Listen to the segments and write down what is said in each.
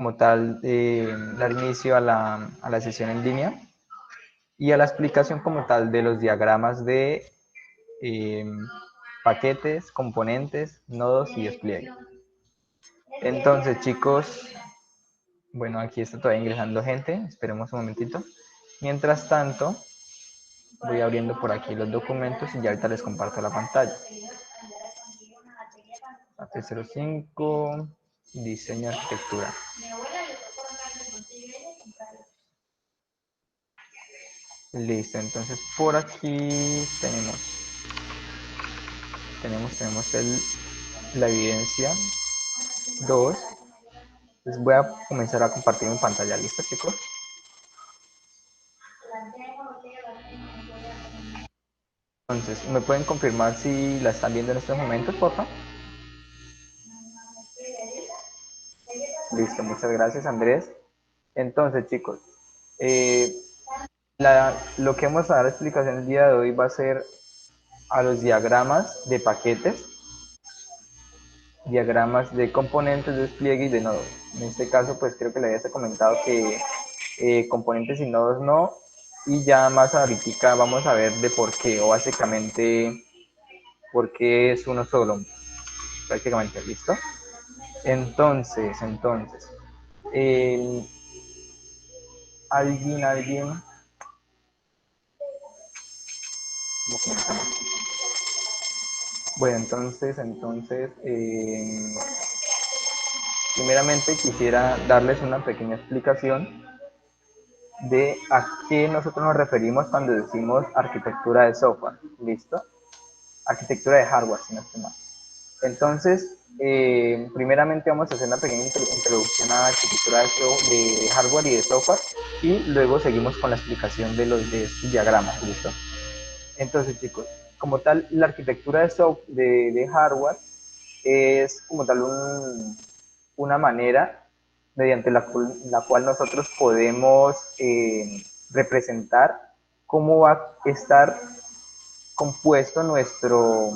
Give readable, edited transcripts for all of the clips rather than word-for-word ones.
como tal, dar inicio a la sesión en línea y a la explicación como tal de los diagramas de eh, paquetes, componentes, nodos y despliegue. Entonces, chicos, bueno, aquí está todavía ingresando gente, esperemos un momentito. Mientras tanto, voy abriendo por aquí los documentos y ya ahorita les comparto la pantalla. AT05, diseño arquitectura. Listo, entonces por aquí tenemos la evidencia 2. Les voy a comenzar a compartir mi pantalla. ¿Listo, chicos? Entonces, ¿me pueden confirmar si la están viendo en estos momentos, por favor? Listo, muchas gracias, Andrés. Entonces, chicos, eh, lo que vamos a dar explicación el día de hoy va a ser a los diagramas de paquetes, diagramas de componentes, de despliegue y de nodos. En este caso, pues creo que le había comentado que componentes y nodos no, y ya más ahorita vamos a ver de por qué, o básicamente por qué es uno solo, prácticamente, ¿listo? Entonces, eh, alguien, ¿cómo comenzamos? Bueno, primeramente quisiera darles una pequeña explicación de a qué nosotros nos referimos cuando decimos arquitectura de software, ¿listo? Arquitectura de hardware, si no estoy mal. Entonces, primeramente vamos a hacer una pequeña introducción a la arquitectura de hardware y de software, y luego seguimos con la explicación de estos diagramas, ¿listo? Entonces, chicos, como tal, la arquitectura de hardware es como tal una manera mediante la cual nosotros podemos representar cómo va a estar compuesto nuestro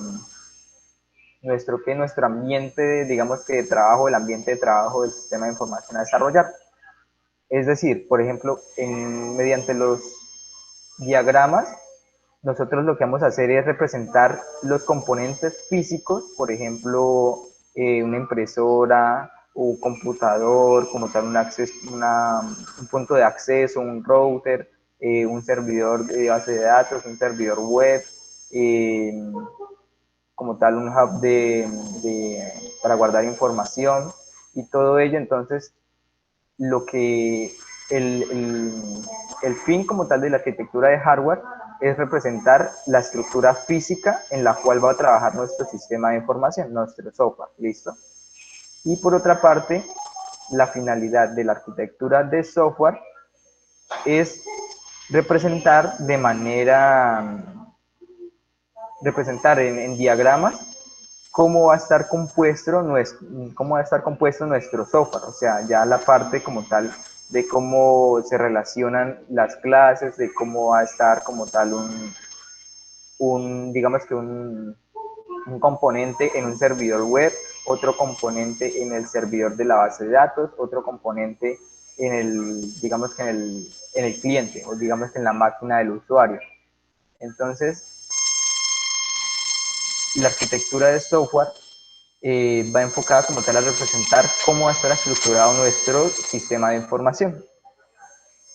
ambiente, digamos que de trabajo, el ambiente de trabajo del sistema de información a desarrollar. Es decir, por ejemplo, mediante los diagramas, nosotros lo que vamos a hacer es representar los componentes físicos, por ejemplo, una impresora, un computador, como tal un punto de acceso, un router, un servidor de base de datos, un servidor web, eh, como tal un hub para guardar información y todo ello. Entonces, lo que el fin como tal de la arquitectura de hardware es representar la estructura física en la cual va a trabajar nuestro sistema de información, nuestro software, ¿listo? Y por otra parte, la finalidad de la arquitectura de software es representar representar en diagramas cómo va a estar compuesto nuestro software, o sea, ya la parte como tal de cómo se relacionan las clases, de cómo va a estar como tal digamos que un componente en un servidor web, otro componente en el servidor de la base de datos, otro componente digamos que en el cliente, o digamos que en la máquina del usuario. Entonces, la arquitectura de software va enfocada como tal a representar cómo va a estar estructurado nuestro sistema de información.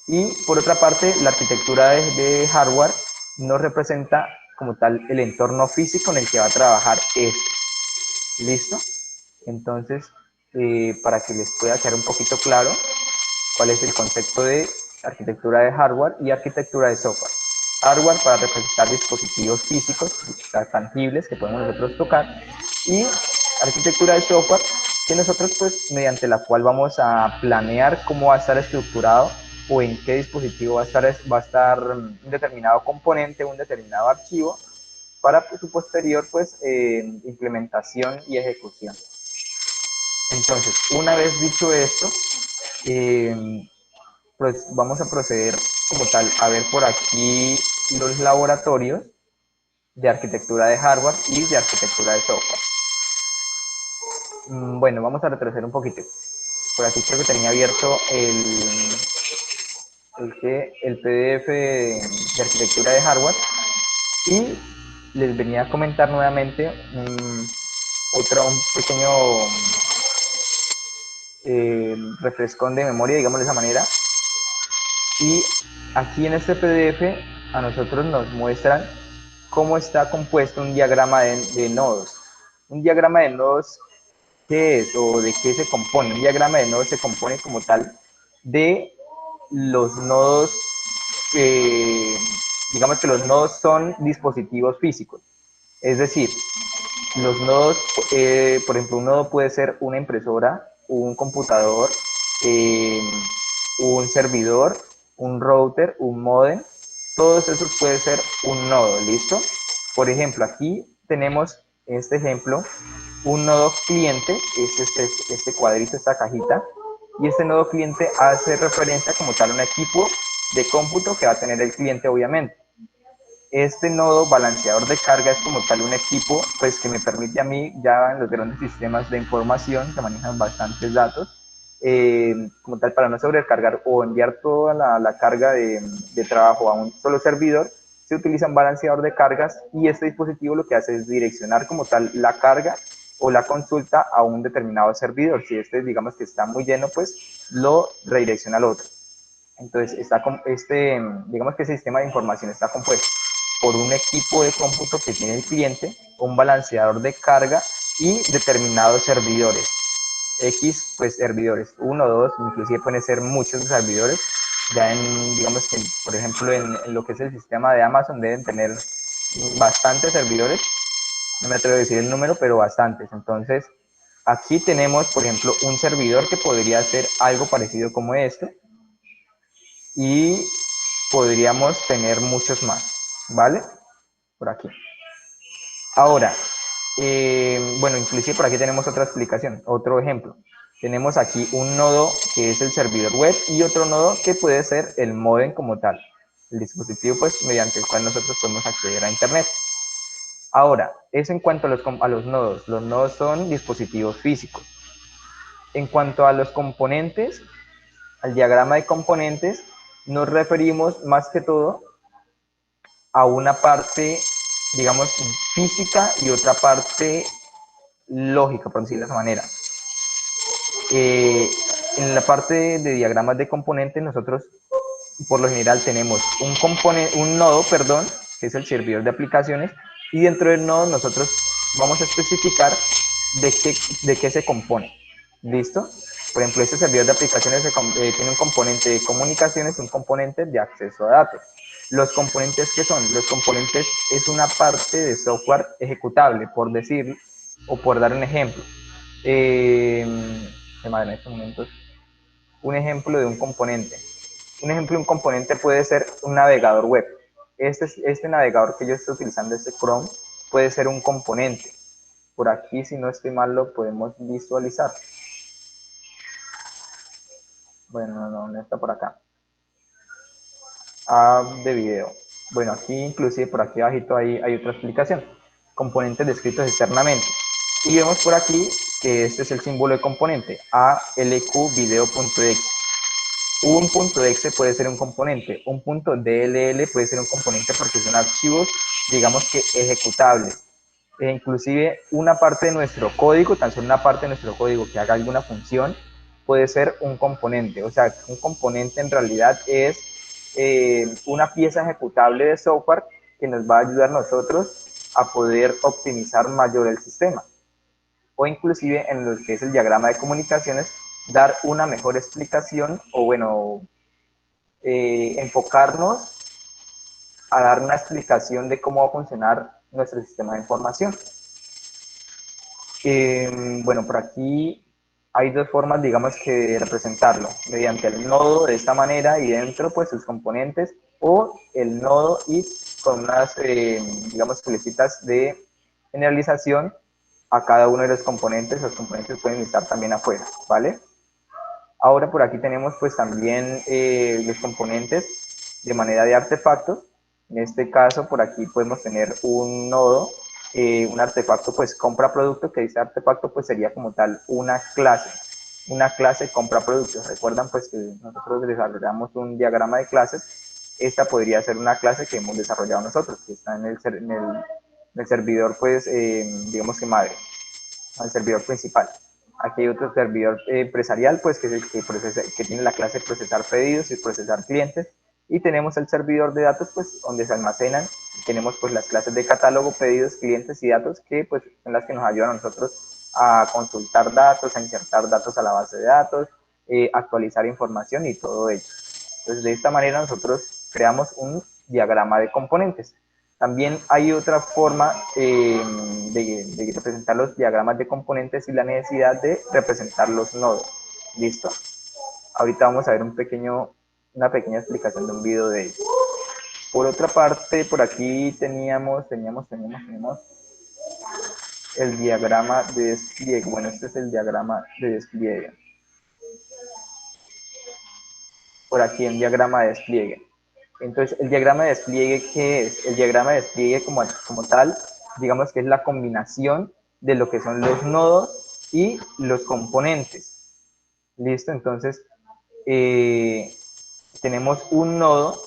Y por otra parte, la arquitectura de hardware nos representa como tal el entorno físico en el que va a trabajar este. ¿Listo? Entonces, para que les pueda quedar un poquito claro cuál es el concepto de arquitectura de hardware y arquitectura de software. Hardware para representar dispositivos físicos, tangibles que podemos nosotros tocar, y arquitectura de software que nosotros pues mediante la cual vamos a planear cómo va a estar estructurado o en qué dispositivo va a estar un determinado componente, un determinado archivo para su posterior pues implementación y ejecución. Entonces, una vez dicho esto, pues vamos a proceder como tal a ver por aquí los laboratorios de arquitectura de hardware y de arquitectura de software. Bueno, vamos a retroceder un poquito. por aquí creo que tenía abierto el PDF de arquitectura de hardware y les venía a comentar nuevamente un pequeño refrescón de memoria, digamos de esa manera. Y aquí en este PDF a nosotros nos muestran cómo está compuesto un diagrama de nodos. Un diagrama de nodos, ¿qué es o de qué se compone? Un diagrama de nodos se compone como tal de los nodos, digamos que los nodos son dispositivos físicos. Es decir, los nodos, por ejemplo, un nodo puede ser una impresora, un computador, eh, un servidor, un router, un modem. Todos esos puede ser un nodo, ¿listo? Por ejemplo, aquí tenemos en este ejemplo un nodo cliente, es este cuadrito, esta cajita, y este nodo cliente hace referencia como tal a un equipo de cómputo que va a tener el cliente, obviamente. Este nodo balanceador de carga es como tal un equipo pues, que me permite a mí, ya en los grandes sistemas de información que manejan bastantes datos, como tal para no sobrecargar o enviar toda la carga de trabajo a un solo servidor, se utiliza un balanceador de cargas y este dispositivo lo que hace es direccionar como tal la carga o la consulta a un determinado servidor. Si este digamos que está muy lleno, pues lo redirecciona al otro. Entonces, digamos que ese sistema de información está compuesto por un equipo de cómputo que tiene el cliente, un balanceador de carga y determinados servidores. X, pues servidores, uno, dos, inclusive pueden ser muchos servidores. Ya digamos que, por ejemplo, en lo que es el sistema de Amazon deben tener bastantes servidores. No me atrevo a decir el número, pero bastantes. Entonces, aquí tenemos, por ejemplo, un servidor que podría ser algo parecido como este y podríamos tener muchos más, ¿vale? Por aquí. Ahora, bueno, inclusive por aquí tenemos otra explicación, otro ejemplo. Tenemos aquí un nodo que es el servidor web y otro nodo que puede ser el modem como tal, el dispositivo pues mediante el cual nosotros podemos acceder a internet. Ahora, eso en cuanto a los nodos. Los nodos son dispositivos físicos. En cuanto a los componentes, al diagrama de componentes, nos referimos más que todo a una parte, digamos, física y otra parte lógica, por decirlo de esa manera. Eh, en la parte de diagramas de componentes, nosotros por lo general tenemos un nodo, perdón, que es el servidor de aplicaciones, y dentro del nodo nosotros vamos a especificar de qué se compone. ¿Listo? Por ejemplo, este servidor de aplicaciones tiene un componente de comunicaciones y un componente de acceso a datos. Los componentes, ¿qué son? Los componentes es una parte de software ejecutable, por decir, o por dar un ejemplo. En estos momentos, un ejemplo de un componente. Un ejemplo de un componente puede ser un navegador web. Este navegador que yo estoy utilizando, este Chrome, puede ser un componente. Por aquí, si no estoy mal, lo podemos visualizar. Bueno, no está por acá. App de video. Bueno, aquí inclusive por aquí abajito hay otra explicación. Componentes descritos externamente. Y vemos por aquí que este es el símbolo de componente, ALQ video.exe. Un punto .exe puede ser un componente, un punto .dll puede ser un componente porque son archivos, digamos que ejecutables. Inclusive una parte de nuestro código, tan solo una parte de nuestro código que haga alguna función, puede ser un componente. O sea, un componente en realidad es una pieza ejecutable de software que nos va a ayudar a nosotros a poder optimizar mayor el sistema. O inclusive en lo que es el diagrama de comunicaciones, dar una mejor explicación o bueno, enfocarnos a dar una explicación de cómo va a funcionar nuestro sistema de información. Bueno, por aquí hay dos formas, digamos, que de representarlo, mediante el nodo de esta manera y dentro, pues, sus componentes, o el nodo y con unas, digamos, flechas de generalización a cada uno de los componentes pueden estar también afuera, ¿vale? Ahora por aquí tenemos, pues, también los componentes de manera de artefactos. En este caso, por aquí podemos tener un nodo, un artefacto, pues compra producto, que dice artefacto, pues sería como tal una clase. una clase compra productos. Recuerdan pues que nosotros desarrollamos un diagrama de clases. Esta podría ser una clase que hemos desarrollado nosotros, que está en el servidor, pues, digamos que madre, al servidor principal. Aquí hay otro servidor empresarial, pues, que es el que tiene la clase procesar pedidos y procesar clientes. Y tenemos el servidor de datos, pues, donde se almacenan. Tenemos, pues, las clases de catálogo, pedidos, clientes y datos, que, pues, son las que nos ayudan a nosotros a consultar datos, a insertar datos a la base de datos, actualizar información y todo ello. Entonces, de esta manera nosotros creamos un diagrama de componentes. También hay otra forma de representar los diagramas de componentes y la necesidad de representar los nodos. ¿Listo? Ahorita vamos a ver una pequeña explicación de un video de ello. Por otra parte, por aquí teníamos el diagrama de despliegue. Bueno, este es el diagrama de despliegue. Por aquí el diagrama de despliegue. Entonces, el diagrama de despliegue, ¿qué es? El diagrama de despliegue como tal, digamos que es la combinación de lo que son los nodos y los componentes. ¿Listo? Entonces, tenemos un nodo,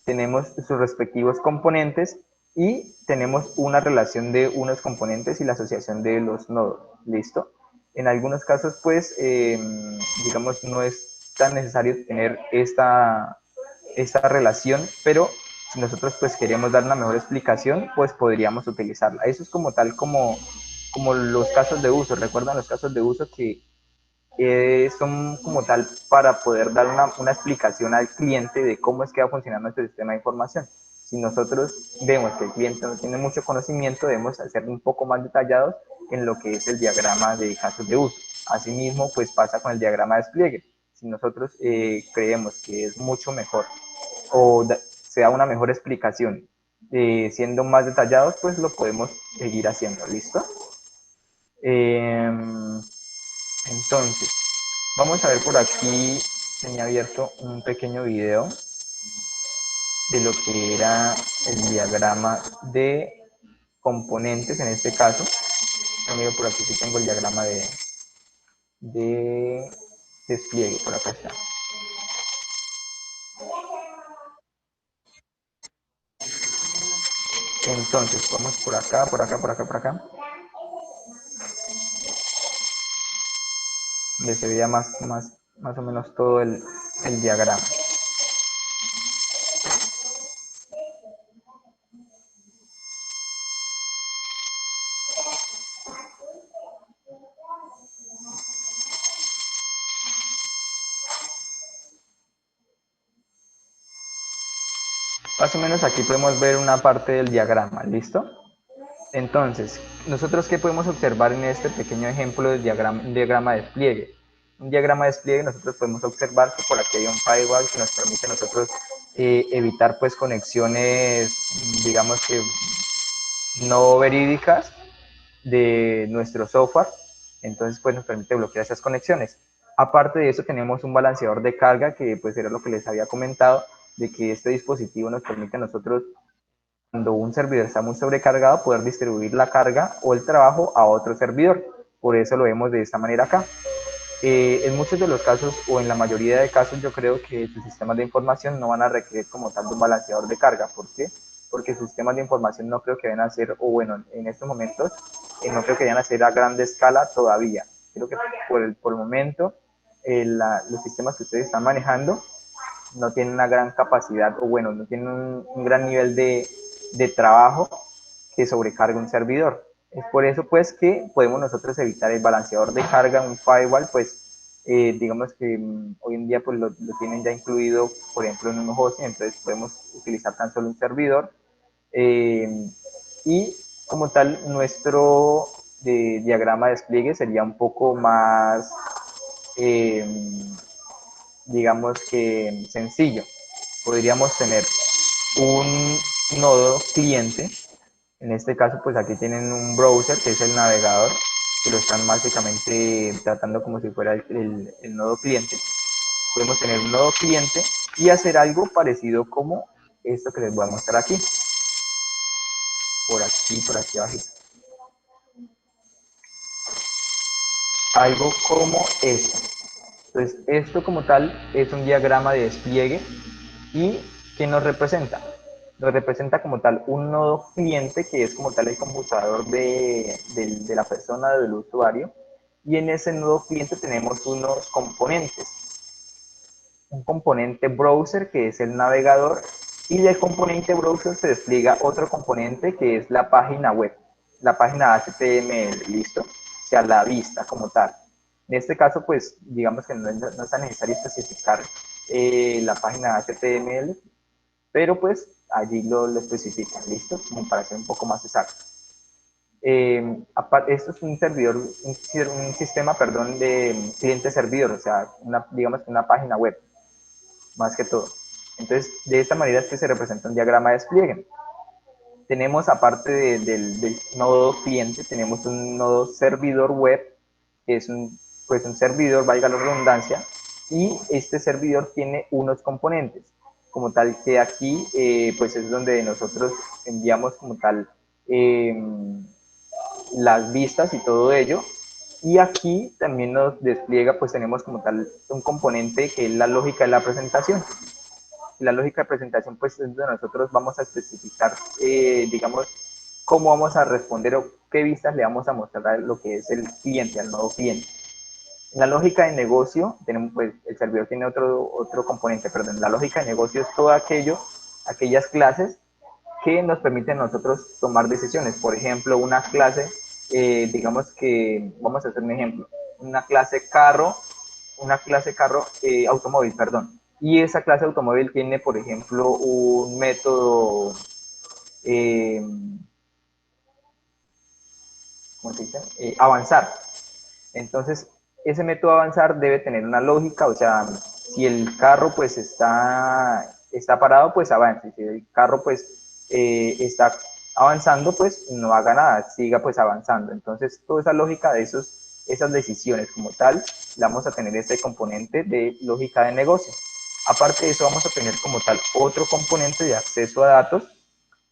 tenemos sus respectivos componentes y tenemos una relación de unos componentes y la asociación de los nodos. ¿Listo? En algunos casos, pues, digamos, no es tan necesario tener esta relación, pero si nosotros pues queremos dar una mejor explicación, pues podríamos utilizarla. Eso es como tal como los casos de uso. Recuerdan los casos de uso que son como tal para poder dar una explicación al cliente de cómo es que va a funcionar nuestro sistema de información. Si nosotros vemos que el cliente no tiene mucho conocimiento, debemos ser un poco más detallados en lo que es el diagrama de casos de uso. Asimismo, pues pasa con el diagrama de despliegue. Si nosotros creemos que es mucho mejor o se da una mejor explicación siendo más detallados, pues lo podemos seguir haciendo. ¿Listo? Entonces, vamos a ver por aquí, tenía abierto un pequeño video de lo que era el diagrama de componentes en este caso. Amigo, por aquí sí tengo el diagrama de despliegue, por acá está. Entonces, vamos por acá, por acá, por acá, por acá. Donde se veía más o menos todo el diagrama. Más o menos aquí podemos ver una parte del diagrama, ¿listo? Entonces, ¿nosotros qué podemos observar en este pequeño ejemplo de diagrama de despliegue? Un diagrama de despliegue nosotros podemos observar que por aquí hay un firewall que nos permite a nosotros evitar pues conexiones, digamos que no verídicas de nuestro software, entonces pues nos permite bloquear esas conexiones. Aparte de eso tenemos un balanceador de carga que pues era lo que les había comentado, de que este dispositivo nos permite a nosotros, cuando un servidor está muy sobrecargado, poder distribuir la carga o el trabajo a otro servidor. Por eso lo vemos de esta manera acá. En muchos de los casos, o en la mayoría de casos, yo creo que sus sistemas de información no van a requerir como tal de un balanceador de carga. ¿Por qué? Porque sus sistemas de información no creo que vayan a ser, o bueno, en estos momentos, no creo que vayan a ser a gran escala todavía. Creo que por el momento, los sistemas que ustedes están manejando no tienen una gran capacidad, o bueno, no tienen un gran nivel de trabajo que sobrecargue un servidor. Es por eso pues que podemos nosotros evitar el balanceador de carga, un firewall, pues digamos que hoy en día pues lo tienen ya incluido, por ejemplo, en un hosting, entonces podemos utilizar tan solo un servidor y como tal nuestro diagrama de despliegue sería un poco más, eh, digamos que sencillo. Podríamos tener un nodo cliente. En este caso, pues aquí tienen un browser, que es el navegador, que lo están básicamente tratando como si fuera el nodo cliente. Podemos tener un nodo cliente y hacer algo parecido como esto que les voy a mostrar aquí. Por aquí abajo. Algo como esto. Entonces, esto como tal es un diagrama de despliegue y ¿qué nos representa? Nos representa como tal un nodo cliente que es como tal el computador de la persona, del usuario, y en ese nodo cliente tenemos unos componentes. Un componente browser que es el navegador y del componente browser se despliega otro componente que es la página web, la página HTML, ¿listo? O sea, la vista como tal. En este caso, pues, digamos que no es tan necesario especificar la página HTML, pero pues allí lo especifican, ¿listo? Como para ser un poco más exacto. Esto es un servidor, un sistema, perdón, de cliente-servidor, o sea, digamos que una página web, más que todo. Entonces, de esta manera es que se representa un diagrama de despliegue. Tenemos, aparte del nodo cliente, tenemos un nodo servidor web, que es pues un servidor, valga la redundancia, y este servidor tiene unos componentes, como tal que aquí pues es donde nosotros enviamos como tal eh, las vistas y todo ello. Y aquí también nos despliega, pues tenemos como tal un componente que es la lógica de la presentación. La lógica de presentación, pues es donde nosotros vamos a especificar, digamos, cómo vamos a responder o qué vistas le vamos a mostrar a lo que es el cliente, al nuevo cliente. En la lógica de negocio, tenemos, pues, el servidor tiene otro componente, perdón. La lógica de negocio es todo aquello, aquellas clases que nos permiten a nosotros tomar decisiones. Por ejemplo, una clase, digamos que, vamos a hacer un ejemplo, una clase carro, automóvil, perdón. Y esa clase automóvil tiene, por ejemplo, un método, eh, ¿cómo se dice? Avanzar. Entonces, ese método avanzar debe tener una lógica, o sea, si el carro pues está parado, pues avance. Si el carro pues está avanzando, pues no haga nada, siga pues avanzando. Entonces, toda esa lógica de esas decisiones como tal, vamos a tener este componente de lógica de negocio. Aparte de eso, vamos a tener como tal otro componente de acceso a datos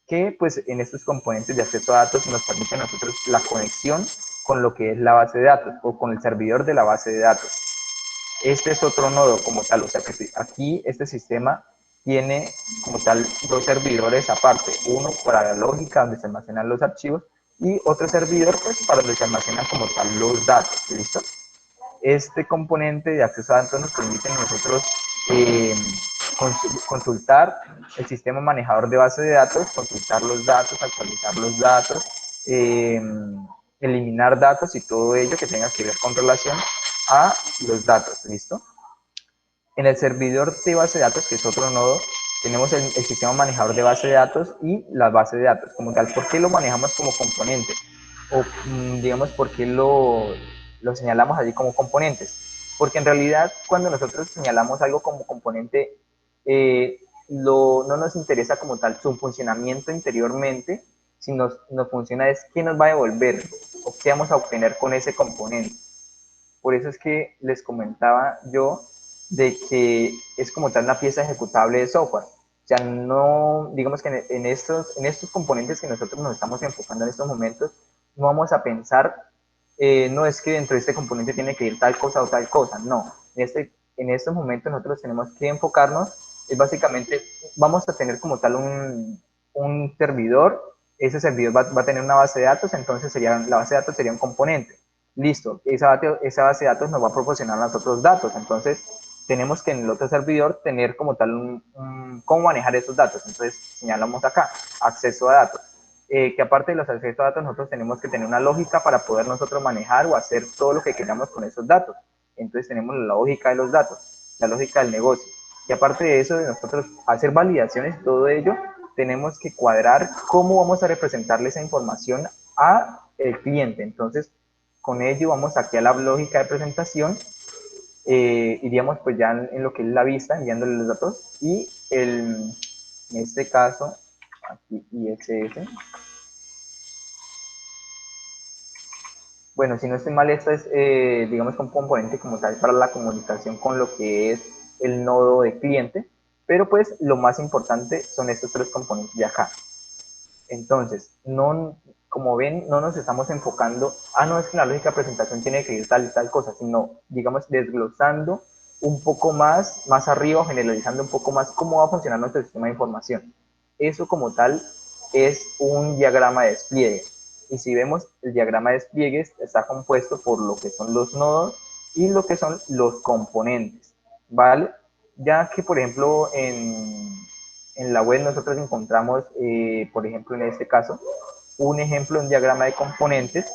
que pues en estos componentes de acceso a datos nos permiten a nosotros la conexión con lo que es la base de datos o con el servidor de la base de datos. Este es otro nodo como tal, o sea que aquí este sistema tiene como tal dos servidores aparte, uno para la lógica donde se almacenan los archivos y otro servidor pues para donde se almacenan como tal los datos, ¿listo? Este componente de acceso a datos nos permite a nosotros eh, consultar el sistema manejador de base de datos, consultar los datos, actualizar los datos, eh, eliminar datos y todo ello que tenga que ver con relación a los datos, ¿listo? En el servidor de base de datos, que es otro nodo, tenemos el sistema manejador de base de datos y la base de datos como tal. ¿Por qué lo manejamos como componente? O digamos, ¿por qué lo señalamos allí como componentes? Porque en realidad cuando nosotros señalamos algo como componente, no nos interesa como tal su funcionamiento interiormente, sino nos funciona es qué nos va a devolver o qué vamos a obtener con ese componente. Por eso es que les comentaba yo de que es como tal una pieza ejecutable de software. O sea, no, digamos que en estos componentes que nosotros nos estamos enfocando en estos momentos, no vamos a pensar, no es que dentro de este componente tiene que ir tal cosa o tal cosa, no. En estos momentos nosotros tenemos que enfocarnos, es básicamente, vamos a tener como tal un servidor, ese servidor va a tener una base de datos, entonces la base de datos sería un componente. Listo, esa base de datos nos va a proporcionar a nosotros datos, entonces tenemos que en el otro servidor tener como tal cómo manejar esos datos, entonces señalamos acá, acceso a datos, que aparte de los accesos a datos nosotros tenemos que tener una lógica para poder nosotros manejar o hacer todo lo que queramos con esos datos, entonces tenemos la lógica de los datos, la lógica del negocio, y aparte de eso, de nosotros hacer validaciones y todo ello, tenemos que cuadrar cómo vamos a representarle esa información a el cliente, entonces con ello vamos aquí a la lógica de presentación, iríamos pues ya en lo que es la vista, enviándole los datos, y en este caso, aquí IXS. Bueno, si no estoy mal, esta es, digamos, un componente como tal para la comunicación con lo que es el nodo de cliente, pero pues lo más importante son estos tres componentes de acá. Entonces, no, como ven, no nos estamos enfocando, no es que la lógica de presentación tiene que ir tal y tal cosa, sino, digamos, desglosando un poco más arriba, generalizando un poco más cómo va a funcionar nuestro sistema de información. Eso como tal es un diagrama de despliegue. Y si vemos, el diagrama de despliegue está compuesto por lo que son los nodos y lo que son los componentes, ¿vale? Ya que, por ejemplo, en la web nosotros encontramos, por ejemplo, en este caso, un ejemplo de un diagrama de componentes,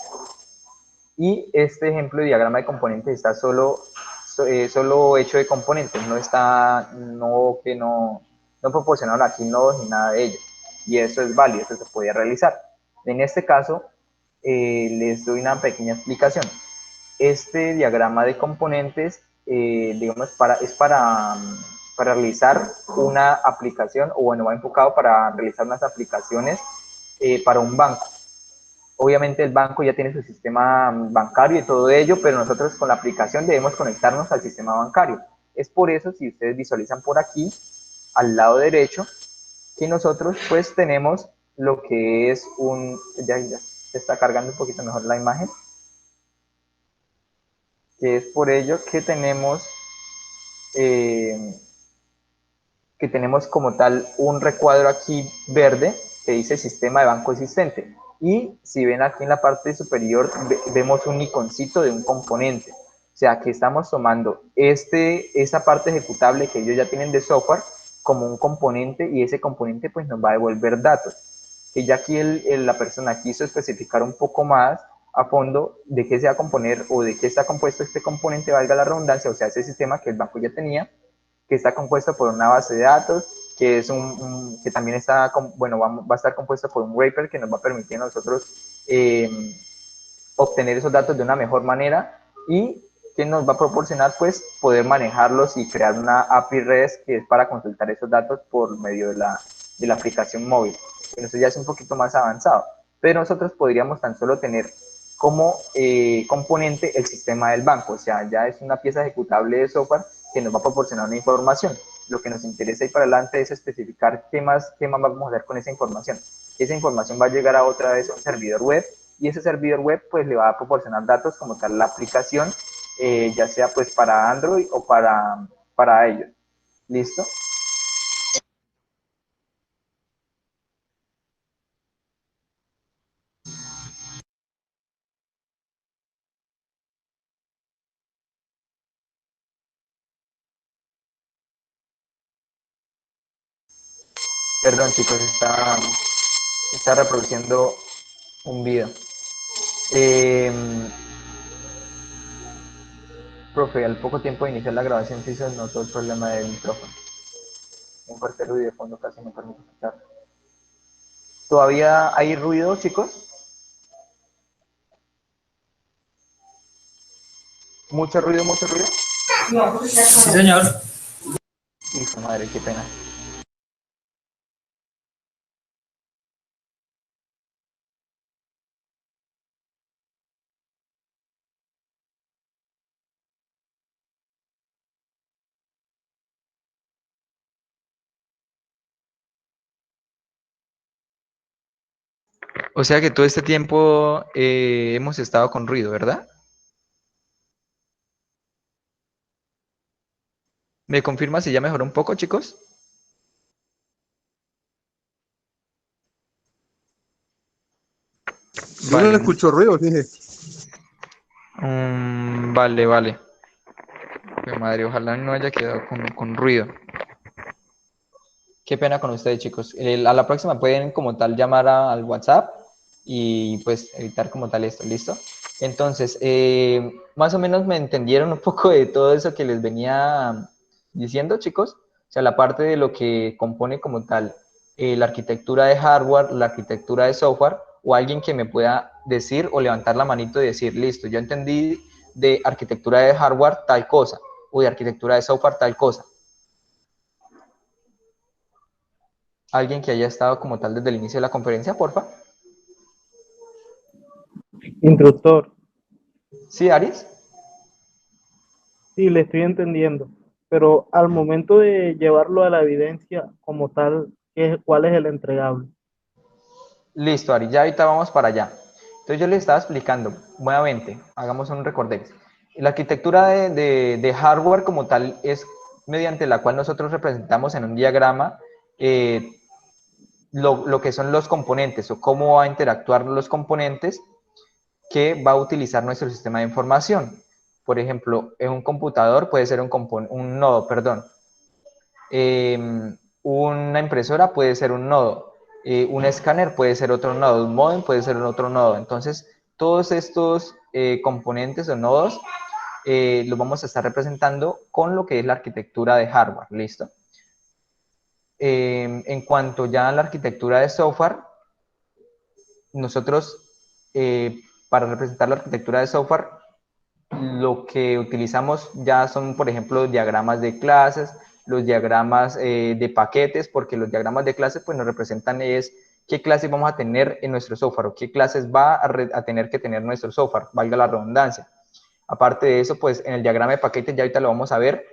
y este ejemplo de diagrama de componentes está solo hecho de componentes, no está, no proporcionaron aquí nodos ni nada de ello, y eso es válido, eso se podía realizar. En este caso, les doy una pequeña explicación. Este diagrama de componentes, digamos, para realizar una aplicación, o bueno, va enfocado para realizar unas aplicaciones para un banco. Obviamente el banco ya tiene su sistema bancario y todo ello, pero nosotros con la aplicación debemos conectarnos al sistema bancario. Es por eso, si ustedes visualizan por aquí, al lado derecho, que nosotros pues tenemos lo que es ya se está cargando un poquito mejor la imagen, que es por ello eh, que tenemos como tal un recuadro aquí verde que dice sistema de banco existente. Y si ven aquí en la parte superior, vemos un iconcito de un componente. O sea, que estamos tomando esa parte ejecutable que ellos ya tienen de software como un componente, y ese componente pues nos va a devolver datos. Que ya aquí la persona quiso especificar un poco más a fondo de qué se va a componer o de qué está compuesto este componente, valga la redundancia, o sea, ese sistema que el banco ya tenía, que está compuesto por una base de datos, que es que también está, bueno, va a estar compuesto por un wrapper que nos va a permitir a nosotros obtener esos datos de una mejor manera, y que nos va a proporcionar pues poder manejarlos y crear una API REST que es para consultar esos datos por medio de la aplicación móvil. Eso ya es un poquito más avanzado, pero nosotros podríamos tan solo tener como componente el sistema del banco, o sea, ya es una pieza ejecutable de software que nos va a proporcionar una información. Lo que nos interesa ahí para adelante es especificar qué más vamos a hacer con esa información. Esa información va a llegar a otra vez a un servidor web, y ese servidor web pues le va a proporcionar datos como tal la aplicación, ya sea pues para Android o para ellos. ¿Listo? Perdón chicos, está reproduciendo un video. Eh, Profe, al poco tiempo de iniciar la grabación se notó el problema del micrófono. Un fuerte ruido de fondo casi no permite escuchar. ¿Todavía hay ruido, chicos? ¿Mucho ruido, mucho ruido? Sí, señor. Hijo madre, qué pena. O sea que todo este tiempo hemos estado con ruido, ¿verdad? ¿Me confirma si ya mejoró un poco, chicos? Yo no Vale. escucho ruido, dije. Vale, vale. Pues madre, ojalá no haya quedado con ruido. Qué pena con ustedes, chicos. A la próxima pueden como tal llamar al WhatsApp y pues evitar como tal esto, ¿listo? Entonces, más o menos me entendieron un poco de todo eso que les venía diciendo, chicos. O sea, la parte de lo que compone como tal la arquitectura de hardware, la arquitectura de software, o alguien que me pueda decir o levantar la manito y decir, listo, yo entendí de arquitectura de hardware tal cosa, o de arquitectura de software tal cosa. Alguien que haya estado como tal desde el inicio de la conferencia, porfa. Instructor, Sí, Aris. sí, le estoy entendiendo, pero al momento de llevarlo a la evidencia como tal, ¿cuál es el entregable? Listo, Aris, ya ahorita vamos para allá. Entonces yo les estaba explicando, nuevamente, hagamos un recordex. La arquitectura de hardware como tal es mediante la cual nosotros representamos en un diagrama eh, lo que son los componentes o cómo va a interactuar los componentes que va a utilizar nuestro sistema de información. Por ejemplo, en un computador puede ser un nodo, perdón. Una impresora puede ser un nodo. Un escáner puede ser otro nodo. Un modem puede ser otro nodo. Entonces, todos estos componentes o nodos los vamos a estar representando con lo que es la arquitectura de hardware. ¿Listo? En cuanto ya a la arquitectura de software, nosotros, para representar la arquitectura de software, lo que utilizamos ya son, por ejemplo, diagramas de clases, los diagramas de paquetes, porque los diagramas de clases pues nos representan es qué clases vamos a tener en nuestro software o qué clases va a tener que tener nuestro software, valga la redundancia. Aparte de eso, pues en el diagrama de paquetes, ya ahorita lo vamos a ver,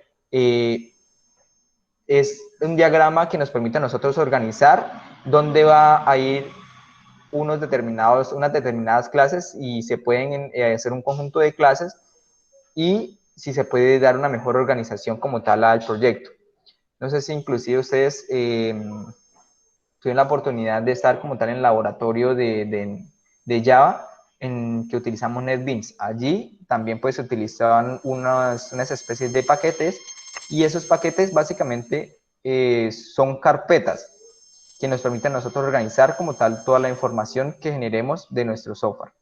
es un diagrama que nos permite a nosotros organizar dónde va a ir unas determinadas clases y se pueden hacer un conjunto de clases y si se puede dar una mejor organización como tal al proyecto. No sé si inclusive ustedes tuvieron la oportunidad de estar como tal en el laboratorio de Java en que utilizamos NetBeans. Allí también pues se utilizaban unas especies de paquetes y esos paquetes básicamente son carpetas que nos permiten a nosotros organizar como tal toda la información que generemos de nuestro software.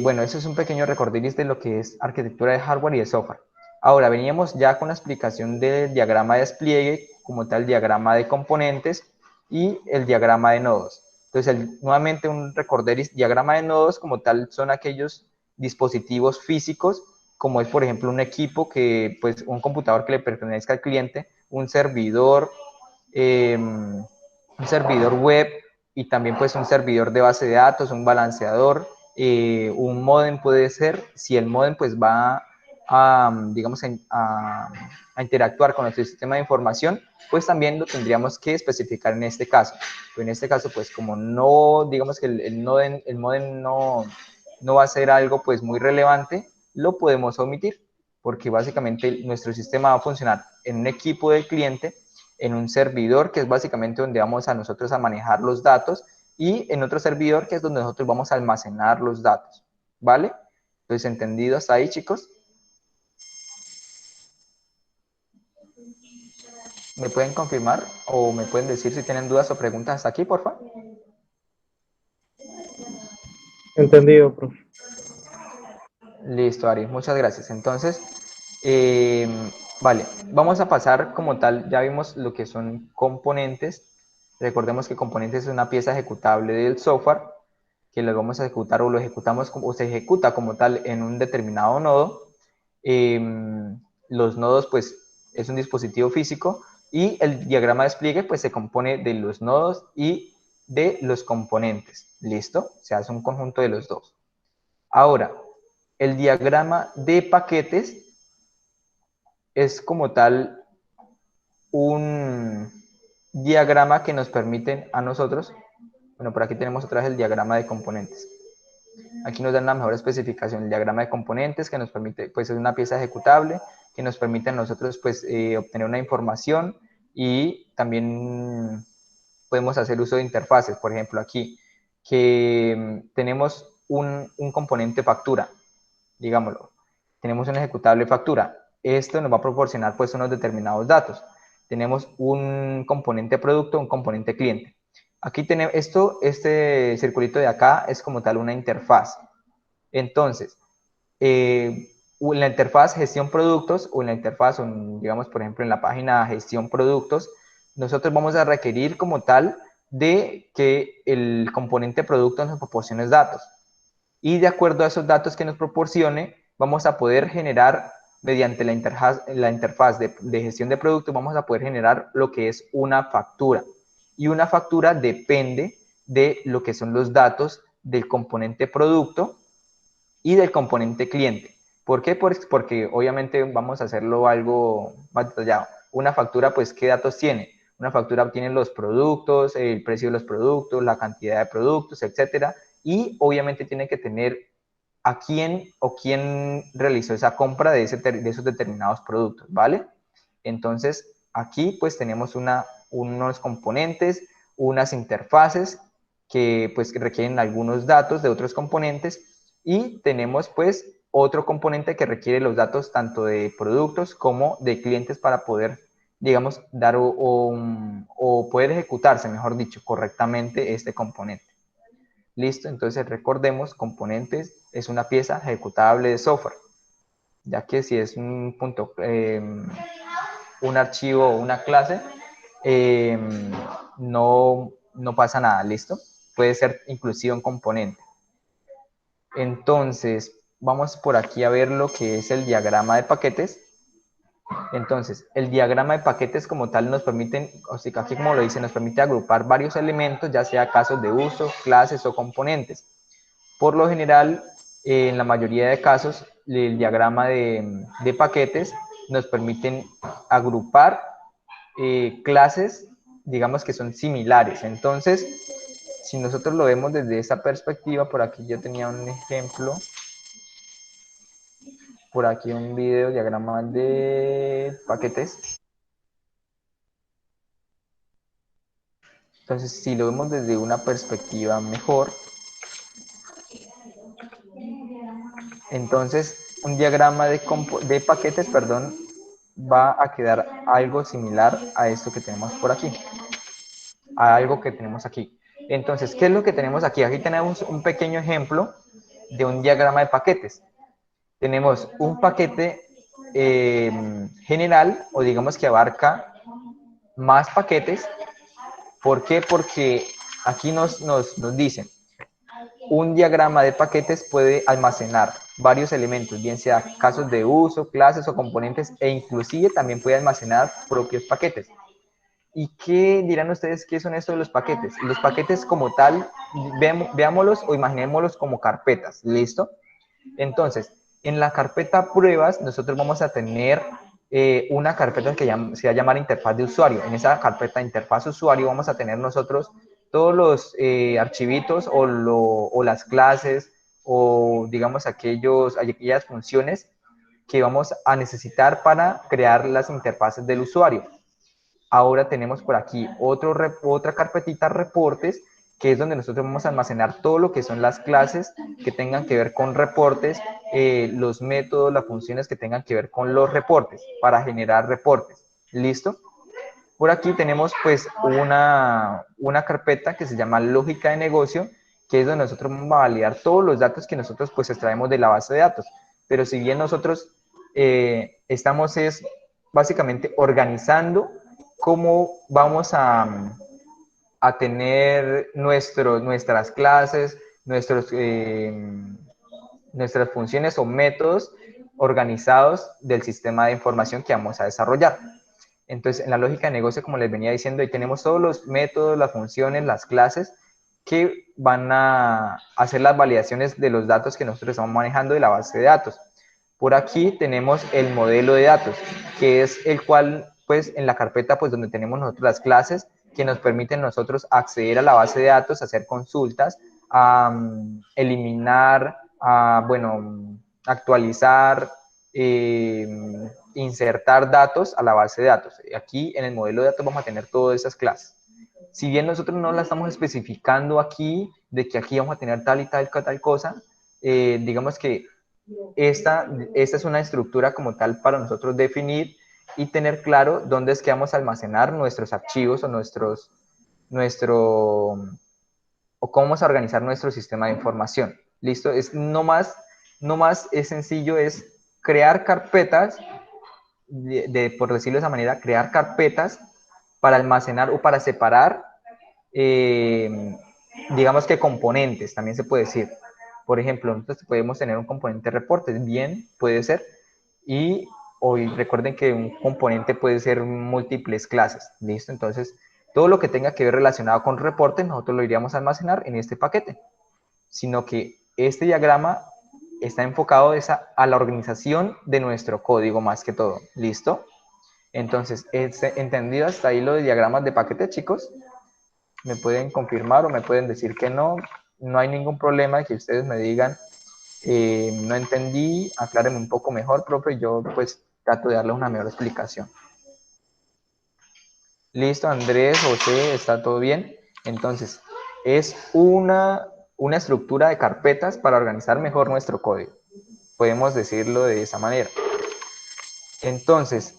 Bueno, eso es un pequeño recorderis de lo que es arquitectura de hardware y de software. Ahora, veníamos ya con la explicación del diagrama de despliegue, como tal, diagrama de componentes y el diagrama de nodos. Entonces, nuevamente un recorderis, diagrama de nodos como tal son aquellos dispositivos físicos, como es, por ejemplo, un equipo que, pues, un computador que le pertenezca al cliente, un servidor web y también pues un servidor de base de datos, un balanceador, un modem puede ser, si el modem pues va a, digamos, a interactuar con nuestro sistema de información, pues también lo tendríamos que especificar en este caso. Pero en este caso, pues como no, digamos que el modem no va a ser algo pues muy relevante, lo podemos omitir, porque básicamente nuestro sistema va a funcionar en un equipo del cliente, en un servidor que es básicamente donde vamos a nosotros a manejar los datos y en otro servidor que es donde nosotros vamos a almacenar los datos, ¿vale? Entonces, ¿entendido hasta ahí, chicos? ¿Me pueden confirmar o me pueden decir si tienen dudas o preguntas hasta aquí, por favor? Entendido, profe. Listo, Ari, muchas gracias. Entonces, eh, vale, vamos a pasar como tal, ya vimos lo que son componentes. Recordemos que componentes es una pieza ejecutable del software que lo vamos a ejecutar o lo ejecutamos o se ejecuta como tal en un determinado nodo. Eh, los nodos, pues, es un dispositivo físico y el diagrama de despliegue, pues, se compone de los nodos y de los componentes. ¿Listo? O sea, es un conjunto de los dos. Ahora, el diagrama de paquetes es como tal un diagrama que nos permite a nosotros, bueno, por aquí tenemos otra vez el diagrama de componentes. Aquí nos dan una mejor especificación, el diagrama de componentes que nos permite, pues es una pieza ejecutable que nos permite a nosotros pues obtener una información y también podemos hacer uso de interfaces, por ejemplo aquí, que tenemos un componente factura, digámoslo, tenemos un ejecutable factura, esto nos va a proporcionar pues unos determinados datos, tenemos un componente producto, un componente cliente. Aquí tenemos este circulito de acá es como tal una interfaz. Entonces, en la interfaz gestión productos o en la interfaz, digamos, por ejemplo, en la página gestión productos, nosotros vamos a requerir como tal de que el componente producto nos proporcione datos. Y de acuerdo a esos datos que nos proporcione, vamos a poder generar, mediante la interfaz de gestión de productos, vamos a poder generar lo que es una factura. Y una factura depende de lo que son los datos del componente producto y del componente cliente. ¿Por qué? Porque obviamente vamos a hacerlo algo más detallado. Una factura, pues, ¿qué datos tiene? Una factura tiene los productos, el precio de los productos, la cantidad de productos, etcétera. Y obviamente tiene que tener a quién o quién realizó esa compra de esos determinados productos, ¿vale? Entonces, aquí pues tenemos unos componentes, unas interfaces que pues requieren algunos datos de otros componentes y tenemos pues otro componente que requiere los datos tanto de productos como de clientes para poder, digamos, dar o poder ejecutarse, mejor dicho, correctamente este componente. Listo, entonces recordemos, componentes es una pieza ejecutable de software, ya que si es un punto, un archivo o una clase, eh, no pasa nada, ¿listo? Puede ser inclusive un componente. Entonces, vamos por aquí a ver lo que es el diagrama de paquetes. Entonces, el diagrama de paquetes como tal nos permite, o sea, aquí como lo dice, nos permite agrupar varios elementos, ya sea casos de uso, clases o componentes. Por lo general, en la mayoría de casos, el diagrama de paquetes nos permiten agrupar clases, digamos que son similares. Entonces, si nosotros lo vemos desde esa perspectiva, por aquí yo tenía un ejemplo, por aquí un video diagrama de paquetes. Entonces, si lo vemos desde una perspectiva mejor, entonces un diagrama de paquetes, perdón, va a quedar algo similar a esto que tenemos por aquí, a algo que tenemos aquí. Entonces, ¿qué es lo que tenemos aquí? Aquí tenemos un pequeño ejemplo de un diagrama de paquetes. Tenemos un paquete general, o digamos que abarca más paquetes. ¿Por qué? Porque aquí nos dicen, un diagrama de paquetes puede almacenar varios elementos, bien sea casos de uso, clases o componentes, e inclusive también puede almacenar propios paquetes. ¿Y qué dirán ustedes qué son estos de los paquetes? Los paquetes como tal, veámoslos o imaginémoslos como carpetas, ¿listo? Entonces, en la carpeta pruebas, nosotros vamos a tener una carpeta que se va a llamar interfaz de usuario. En esa carpeta de interfaz de usuario vamos a tener nosotros todos los archivitos o las clases o digamos aquellas funciones que vamos a necesitar para crear las interfaces del usuario. Ahora tenemos por aquí otra carpetita reportes, que es donde nosotros vamos a almacenar todo lo que son las clases que tengan que ver con reportes, los métodos, las funciones que tengan que ver con los reportes, para generar reportes. ¿Listo? Por aquí tenemos pues una carpeta que se llama lógica de negocio, que es donde nosotros vamos a validar todos los datos que nosotros pues extraemos de la base de datos. Pero si bien nosotros estamos es básicamente organizando cómo vamos a tener nuestras clases, nuestras funciones o métodos organizados del sistema de información que vamos a desarrollar. Entonces, en la lógica de negocio, como les venía diciendo, ahí tenemos todos los métodos, las funciones, las clases que van a hacer las validaciones de los datos que nosotros estamos manejando de la base de datos. Por aquí tenemos el modelo de datos, que es el cual, pues, en la carpeta, pues, donde tenemos nosotros las clases que nos permiten nosotros acceder a la base de datos, hacer consultas, eliminar, bueno, actualizar, insertar datos a la base de datos. Aquí en el modelo de datos vamos a tener todas esas clases. Si bien nosotros no la estamos especificando aquí, de que aquí vamos a tener tal y tal cosa, digamos que esta es una estructura como tal para nosotros definir y tener claro dónde es que vamos a almacenar nuestros archivos o o cómo vamos a organizar nuestro sistema de información. ¿Listo? Es no más es sencillo, es crear carpetas, por decirlo de esa manera, crear carpetas para almacenar o para separar, eh, digamos que componentes, también se puede decir. Por ejemplo, nosotros podemos tener un componente de reportes, bien, puede ser, y hoy recuerden que un componente puede ser múltiples clases, ¿listo? Entonces, todo lo que tenga que ver relacionado con reportes, nosotros lo iríamos a almacenar en este paquete, sino que este diagrama está enfocado a la organización de nuestro código más que todo, ¿listo? Entonces, ¿entendido hasta ahí lo de diagramas de paquete, chicos? ¿Me pueden confirmar o me pueden decir que no? No hay ningún problema que ustedes me digan no entendí, acláreme un poco mejor, profe, yo pues trato de darle una mejor explicación. Listo, Andrés, José, ¿está todo bien? Entonces, es una estructura de carpetas para organizar mejor nuestro código. Podemos decirlo de esa manera. Entonces,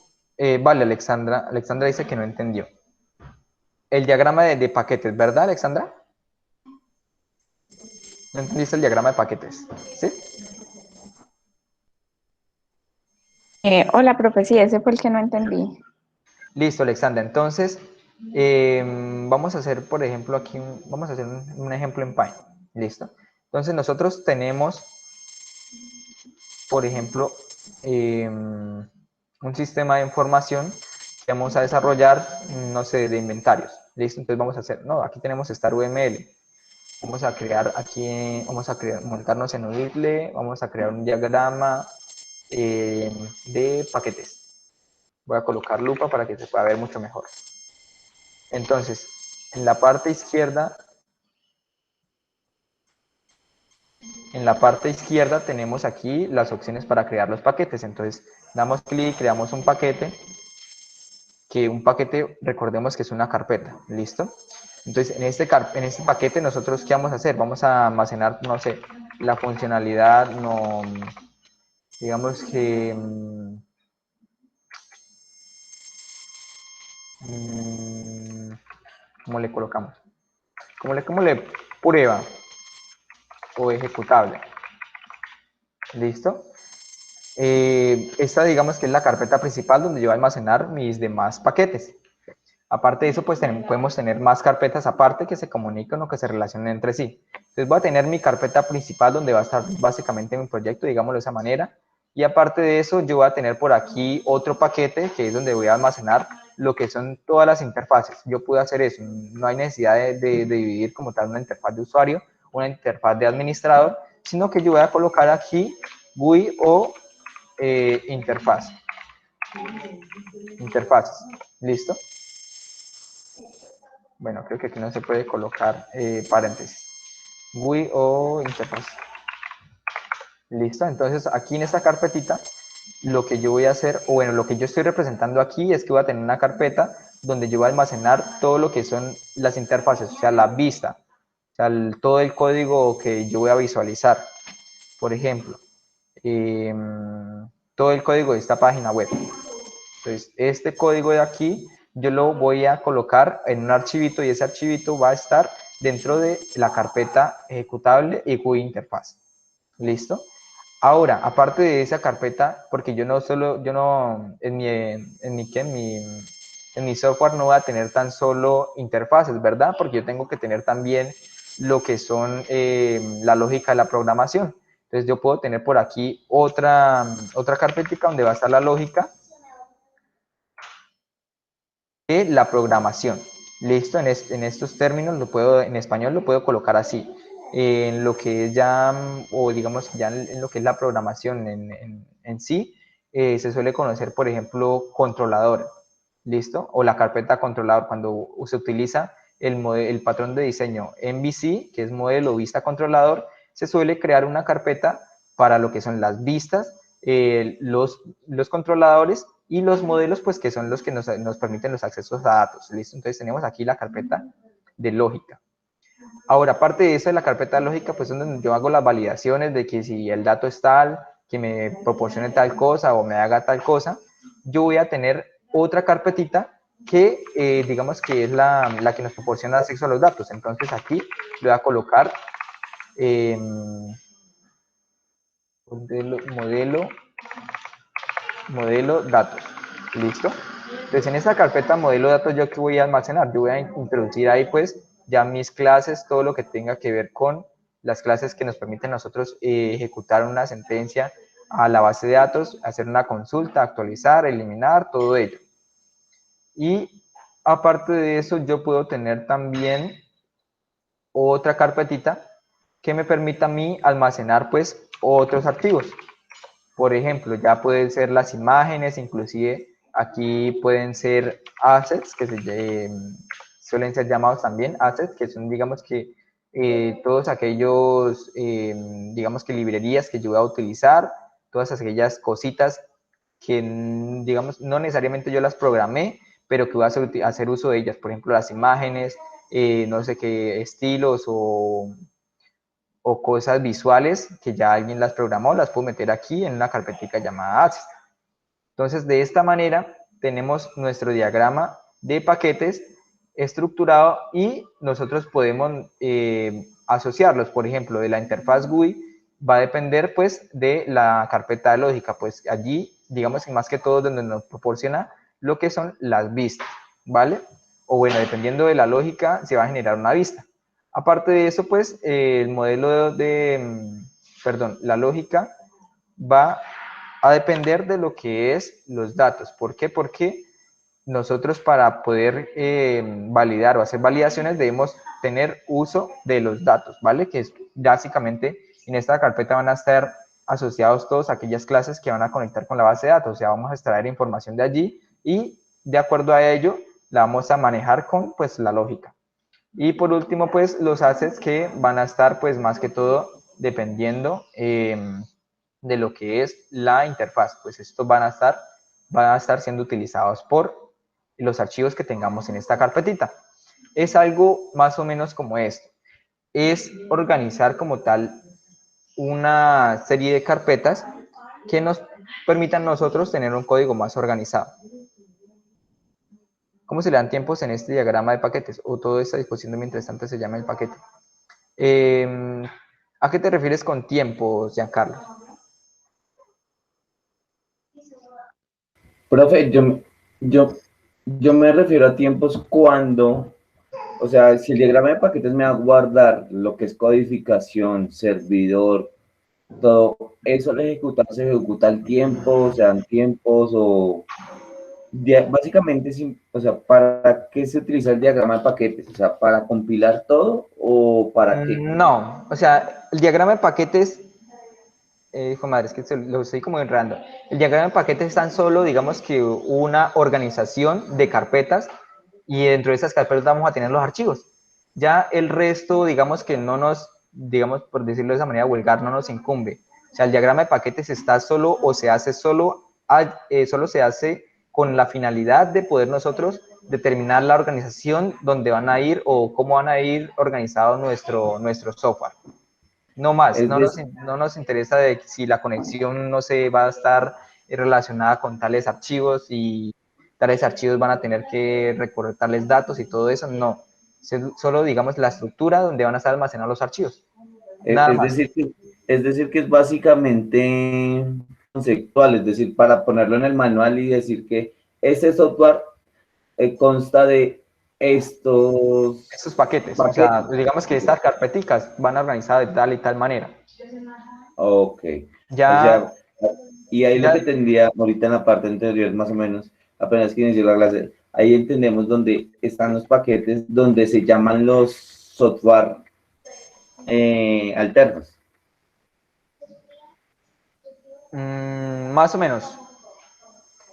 vale, Alexandra dice que no entendió. El diagrama de paquetes, ¿verdad, Alexandra? ¿No entendiste el diagrama de paquetes? ¿Sí? Hola, profe, sí, ese fue el que no entendí. Listo, Alexandra. Entonces, vamos a hacer, por ejemplo, aquí, vamos a hacer un ejemplo en Python. Listo. Entonces, nosotros tenemos, por ejemplo, un sistema de información que vamos a desarrollar, no sé, de inventarios. Listo. Entonces, vamos a hacer, no, aquí tenemos Star UML. Vamos a crear aquí, vamos a crear, montarnos en Udile, vamos a crear un diagrama de paquetes. Voy a colocar lupa para que se pueda ver mucho mejor. Entonces, en la parte izquierda tenemos aquí las opciones para crear los paquetes. Entonces, damos clic, creamos un paquete, que un paquete, recordemos que es una carpeta, ¿listo? Entonces, en este paquete nosotros, ¿qué vamos a hacer? Vamos a almacenar, no sé, la funcionalidad, no, digamos que, ¿cómo le colocamos? ¿Cómo le prueba o ejecutable? ¿Listo? Esta digamos que es la carpeta principal donde yo voy a almacenar mis demás paquetes. Aparte de eso, pues podemos tener más carpetas aparte que se comuniquen o que se relacionen entre sí. Entonces voy a tener mi carpeta principal donde va a estar básicamente mi proyecto, digámoslo de esa manera. Y aparte de eso, yo voy a tener por aquí otro paquete que es donde voy a almacenar lo que son todas las interfaces. Yo puedo hacer eso, no hay necesidad de dividir como tal una interfaz de usuario, una interfaz de administrador, sino que yo voy a colocar aquí GUI o interfaz. Interfaces. ¿Listo? Bueno, creo que aquí no se puede colocar paréntesis. GUI o interfaz. ¿Listo? Entonces, aquí en esta carpetita, lo que yo voy a hacer, o bueno, lo que yo estoy representando aquí es que voy a tener una carpeta donde yo voy a almacenar todo lo que son las interfaces, o sea, la vista, o sea, todo el código que yo voy a visualizar. Por ejemplo, eh, todo el código de esta página web. Entonces, este código de aquí yo lo voy a colocar en un archivito y ese archivito va a estar dentro de la carpeta ejecutable y GUI interfaz. ¿Listo? Ahora, aparte de esa carpeta, porque yo no, en mi software no voy a tener tan solo interfaces, ¿verdad? Porque yo tengo que tener también lo que son la lógica de la programación. Entonces yo puedo tener por aquí otra carpetica donde va a estar la lógica de la programación. Listo, en estos términos en español lo puedo colocar así. En lo que es ya, o digamos ya en lo que es la programación en sí, se suele conocer, por ejemplo, controlador. ¿Listo? O la carpeta controlador, cuando se utiliza el patrón de diseño MVC, que es modelo vista controlador, se suele crear una carpeta para lo que son las vistas, los controladores y los modelos, pues que son los que nos permiten los accesos a datos. ¿Listo? Entonces tenemos aquí la carpeta de lógica. Ahora, aparte de eso, de la carpeta de lógica, pues es donde yo hago las validaciones de que si el dato es tal, que me proporcione tal cosa o me haga tal cosa, yo voy a tener otra carpetita que digamos que es la que nos proporciona acceso a los datos. Entonces aquí le voy a colocar modelo datos. ¿Listo? Entonces en esta carpeta modelo datos, ¿yo qué voy a almacenar? Yo voy a introducir ahí pues ya mis clases, todo lo que tenga que ver con las clases que nos permiten nosotros ejecutar una sentencia a la base de datos, hacer una consulta, actualizar, eliminar, todo ello. Y aparte de eso, yo puedo tener también otra carpetita que me permita a mí almacenar pues otros archivos. Por ejemplo, ya pueden ser las imágenes, inclusive aquí pueden ser assets, que suelen ser llamados también assets, que son, digamos que todos aquellos, digamos que librerías que yo voy a utilizar, todas aquellas cositas que, digamos, no necesariamente yo las programé, pero que voy a hacer uso de ellas, por ejemplo, las imágenes, no sé qué estilos o cosas visuales que ya alguien las programó, las puedo meter aquí en una carpetita llamada Access. Entonces, de esta manera, tenemos nuestro diagrama de paquetes estructurado y nosotros podemos asociarlos. Por ejemplo, de la interfaz GUI va a depender pues de la carpeta de lógica, pues allí digamos que más que todo donde nos proporciona lo que son las vistas, ¿vale? O bueno, dependiendo de la lógica se va a generar una vista. Aparte de eso, pues el modelo perdón, la lógica va a depender de lo que es los datos. ¿Por qué? Porque nosotros para poder validar o hacer validaciones debemos tener uso de los datos, ¿vale? Que es básicamente en esta carpeta van a estar asociados todas aquellas clases que van a conectar con la base de datos, o sea, vamos a extraer información de allí y de acuerdo a ello la vamos a manejar con pues la lógica. Y por último, pues los assets que van a estar pues más que todo dependiendo de lo que es la interfaz, pues estos van a estar siendo utilizados por los archivos que tengamos en esta carpetita. Es algo más o menos como esto. Es organizar como tal una serie de carpetas que nos permitan nosotros tener un código más organizado. ¿Cómo se le dan tiempos en este diagrama de paquetes? O toda esta disposición de mientras tanto se llama el paquete. ¿A qué te refieres con tiempos, Giancarlo? Profe, yo me refiero a tiempos cuando, o sea, si el diagrama de paquetes me va a guardar lo que es codificación, servidor, todo eso al ejecutar se ejecuta al tiempo, o sean tiempos o básicamente, o sea, ¿para qué se utiliza el diagrama de paquetes? O sea, ¿para compilar todo o para qué? No, o sea, el diagrama de paquetes, hijo madre, es que lo estoy como enredando. El diagrama de paquetes es tan solo, digamos que una organización de carpetas y dentro de esas carpetas vamos a tener los archivos. Ya el resto, digamos que no nos, digamos, por decirlo de esa manera vulgar, no nos incumbe. O sea, el diagrama de paquetes está solo o se hace solo, solo se hace con la finalidad de poder nosotros determinar la organización donde van a ir o cómo van a ir organizado nuestro software. No más, Es decir, no nos interesa de si la conexión no se va a estar relacionada con tales archivos y tales archivos van a tener que recorrer tales datos y todo eso, no. Solo digamos la estructura donde van a estar almacenados los archivos. Nada es más. decir, es decir que es básicamente conceptual, es decir, para ponerlo en el manual y decir que ese software consta de Estos paquetes, o sea, digamos que estas carpeticas van organizadas de tal y tal manera. Ok. O Ya, sea, y ahí lo ya, que tendría ahorita en la parte anterior, más o menos, apenas que inició la clase, ahí entendemos donde están los paquetes, donde se llaman los software alternos. más o menos.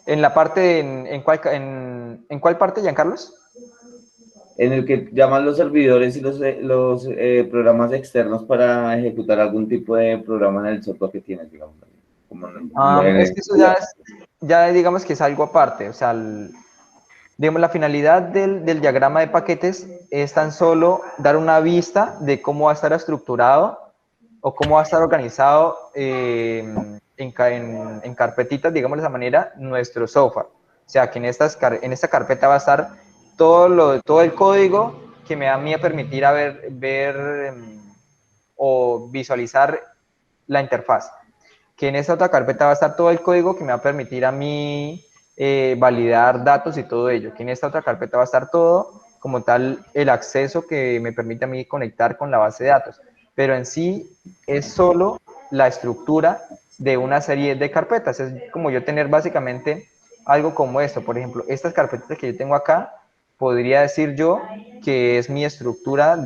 En la parte, en cuál parte, Giancarlos? En el que llaman los servidores y los programas externos para ejecutar algún tipo de programa en el software que tienes, digamos. Como Es que eso ya digamos que es algo aparte, o sea, digamos, la finalidad del diagrama de paquetes es tan solo dar una vista de cómo va a estar estructurado o cómo va a estar organizado en carpetitas, digamos de esa manera, nuestro software. O sea, que en esta carpeta va a estar todo el código que me va a mí a permitir ver o visualizar la interfaz. Que en esta otra carpeta va a estar todo el código que me va a permitir a mí validar datos y todo ello. Que en esta otra carpeta va a estar todo como tal el acceso que me permite a mí conectar con la base de datos. Pero en sí es solo la estructura de una serie de carpetas. Es como yo tener básicamente algo como esto. Por ejemplo, estas carpetas que yo tengo acá, podría decir yo que es mi estructura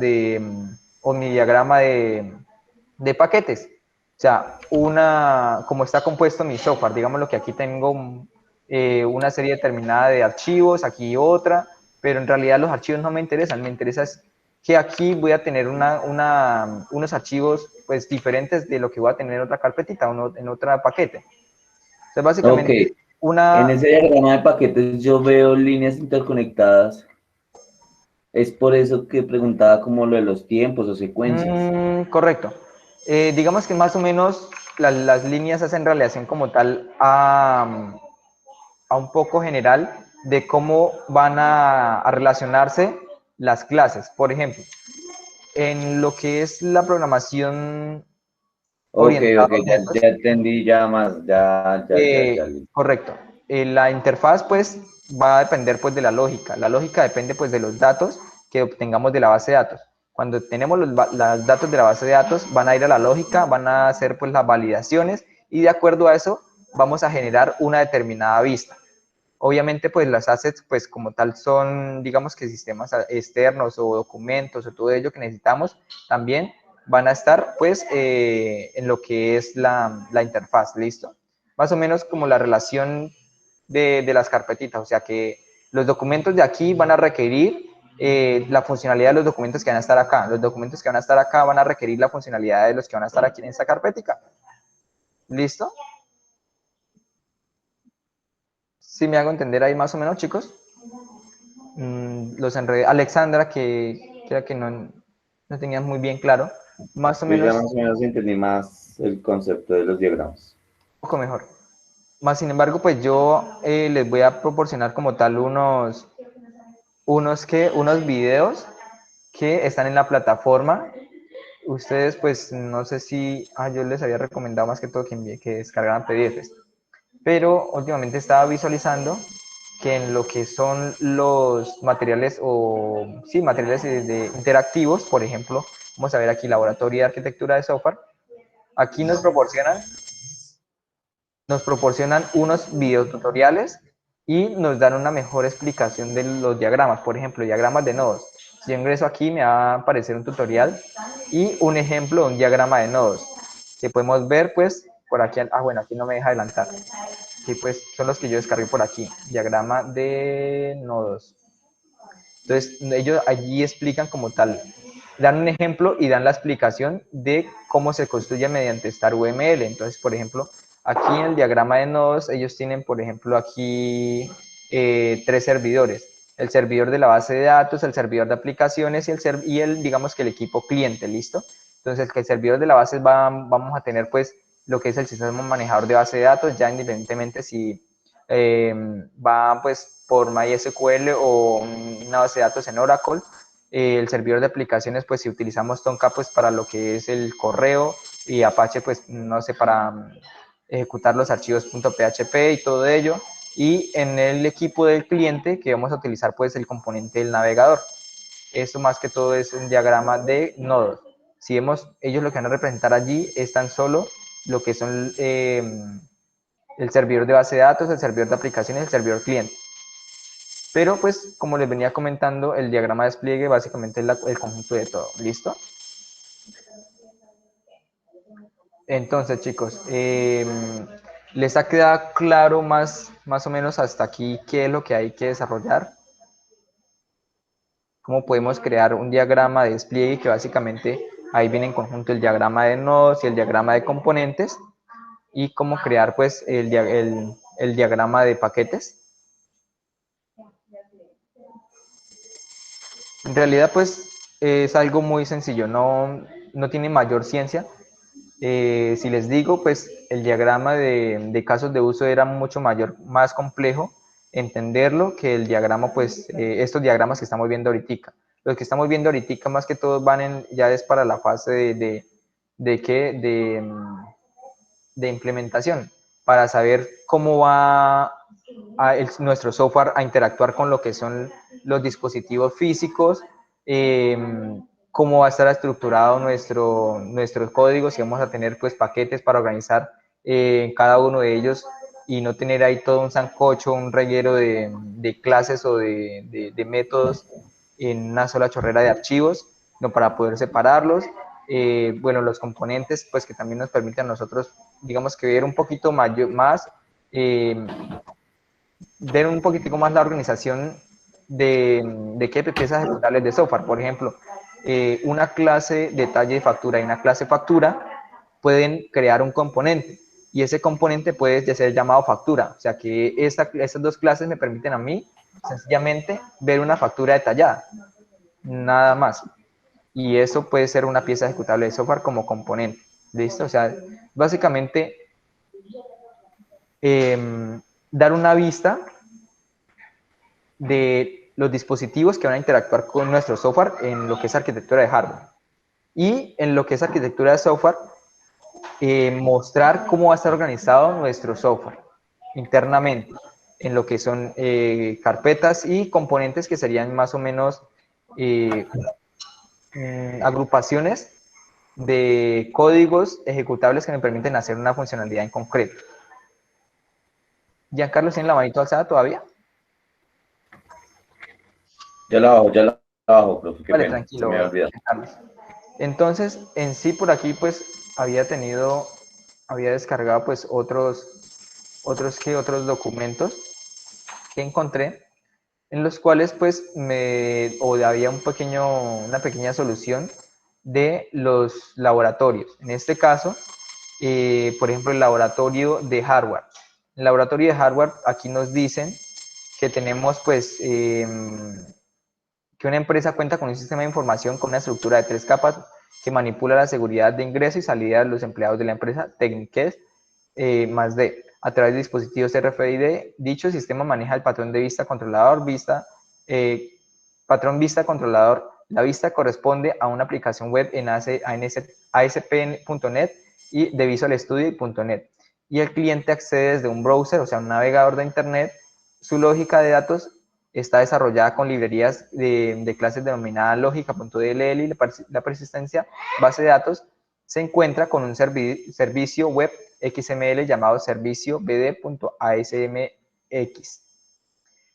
o mi diagrama de paquetes. O sea, como está compuesto mi software, digamos lo que aquí tengo una serie determinada de archivos, aquí otra, pero en realidad los archivos no me interesan, me interesa que aquí voy a tener unos archivos pues diferentes de lo que voy a tener en otra carpetita, en otra paquete. Entonces, Ok, básicamente, en ese diagrama de paquetes yo veo líneas interconectadas. Es por eso que preguntaba como lo de los tiempos o secuencias. Correcto. Digamos que más o menos las líneas hacen relación como tal a un poco general de cómo van a relacionarse las clases. Por ejemplo, en lo que es la programación Ok, orientada ok, a ya, objetos, ya entendí ya más, ya. correcto. La interfaz pues va a depender pues de la lógica. La lógica depende pues de los datos que obtengamos de la base de datos. Cuando tenemos los datos de la base de datos, van a ir a la lógica, van a hacer pues las validaciones y de acuerdo a eso vamos a generar una determinada vista. Obviamente, pues las assets, pues como tal son, digamos que sistemas externos o documentos o todo ello que necesitamos, también van a estar pues en lo que es la interfaz, ¿listo? Más o menos como la relación de las carpetitas, o sea que los documentos de aquí van a requerir la funcionalidad de los documentos que van a estar acá. Los documentos que van a estar acá van a requerir la funcionalidad de los que van a estar aquí en esta carpetica. ¿Listo? ¿Sí me hago entender ahí más o menos, chicos? Los enredé. Alexandra, que creo que no tenías muy bien claro, más o Yo ya menos más o menos entendí más el concepto de los diagramas. un poco mejor. Más sin embargo, pues yo les voy a proporcionar como tal unos videos que están en la plataforma. Ustedes, pues, no sé si, yo les había recomendado más que todo que descargaran PDFs, pero últimamente estaba visualizando que en lo que son los materiales o sí, materiales interactivos, por ejemplo, vamos a ver aquí Laboratorio de Arquitectura de Software, aquí nos proporcionan unos videotutoriales y nos dan una mejor explicación de los diagramas, por ejemplo, diagramas de nodos. Si yo ingreso aquí me va a aparecer un tutorial y un ejemplo de un diagrama de nodos, que podemos ver pues por aquí, bueno, aquí no me deja adelantar, que pues son los que yo descargué por aquí, diagrama de nodos. Entonces, ellos allí explican como tal, dan un ejemplo y dan la explicación de cómo se construye mediante Star UML. Entonces, por ejemplo, aquí en el diagrama de nodos, ellos tienen, por ejemplo, aquí 3 servidores. El servidor de la base de datos, el servidor de aplicaciones y el digamos que el equipo cliente, ¿listo? Entonces, que el servidor de la base vamos a tener, pues, lo que es el sistema manejador de base de datos, ya independientemente si va pues por MySQL o una base de datos en Oracle. El servidor de aplicaciones, pues si utilizamos Tomcat pues para lo que es el correo y Apache pues no sé, para ejecutar los archivos .php y todo ello. Y en el equipo del cliente que vamos a utilizar pues el componente del navegador. Esto más que todo es un diagrama de nodos. Si vemos, ellos lo que van a representar allí es tan solo lo que son el servidor de base de datos, el servidor de aplicaciones, el servidor cliente. Pero pues como les venía comentando, el diagrama de despliegue básicamente es el conjunto de todo. ¿Listo? Entonces chicos, ¿les ha quedado claro más o menos hasta aquí qué es lo que hay que desarrollar? ¿Cómo podemos crear un diagrama de despliegue que básicamente ahí viene en conjunto el diagrama de nodos y el diagrama de componentes? Y cómo crear pues el diagrama de paquetes. En realidad, pues es algo muy sencillo, no tiene mayor ciencia. Si les digo, pues el diagrama de casos de uso era mucho más complejo entenderlo que el diagrama, pues estos diagramas que estamos viendo ahorita. Los que estamos viendo ahorita más que todos ya es para la fase de implementación, para saber cómo va nuestro software a interactuar con lo que son los dispositivos físicos, cómo va a estar estructurado nuestro código, si vamos a tener pues paquetes para organizar cada uno de ellos y no tener ahí todo un sancocho, un reguero de clases o de métodos en una sola chorrera de archivos, no, para poder separarlos. Bueno, los componentes pues que también nos permiten a nosotros, digamos que ver un poquito más ver un poquitico más la organización de qué piezas ejecutables de software. Por ejemplo, una clase detalle de factura y una clase factura pueden crear un componente, y ese componente puede ser llamado factura. O sea que estas dos clases me permiten a mí sencillamente ver una factura detallada, nada más. Y eso puede ser una pieza ejecutable de software como componente. ¿Listo? O sea, básicamente dar una vista de los dispositivos que van a interactuar con nuestro software en lo que es arquitectura de hardware. Y en lo que es arquitectura de software, mostrar cómo va a estar organizado nuestro software internamente, en lo que son carpetas y componentes que serían más o menos agrupaciones de códigos ejecutables que me permiten hacer una funcionalidad en concreto. Giancarlo, ¿tiene la manito alzada todavía? Ya la bajo, profe, qué Vale, pena, se tranquilo, me había olvidado. Giancarlo. Entonces, en sí, por aquí, pues, había descargado, pues, otros documentos que encontré, en los cuales, pues, había una pequeña solución de los laboratorios. En este caso, por ejemplo, el laboratorio de hardware. El laboratorio de hardware, aquí nos dicen que tenemos, pues, que una empresa cuenta con un sistema de información con una estructura de 3 capas que manipula la seguridad de ingreso y salida de los empleados de la empresa, técnicas más D. A través de dispositivos RFID, dicho sistema maneja el patrón de vista controlador, patrón vista controlador. La vista corresponde a una aplicación web en ASP.NET y de Visual Studio.NET. Y el cliente accede desde un browser, o sea, un navegador de Internet. Su lógica de datos está desarrollada con librerías de clases denominadas lógica.dll, y la persistencia base de datos se encuentra con un servicio web XML llamado servicio bd.asmx.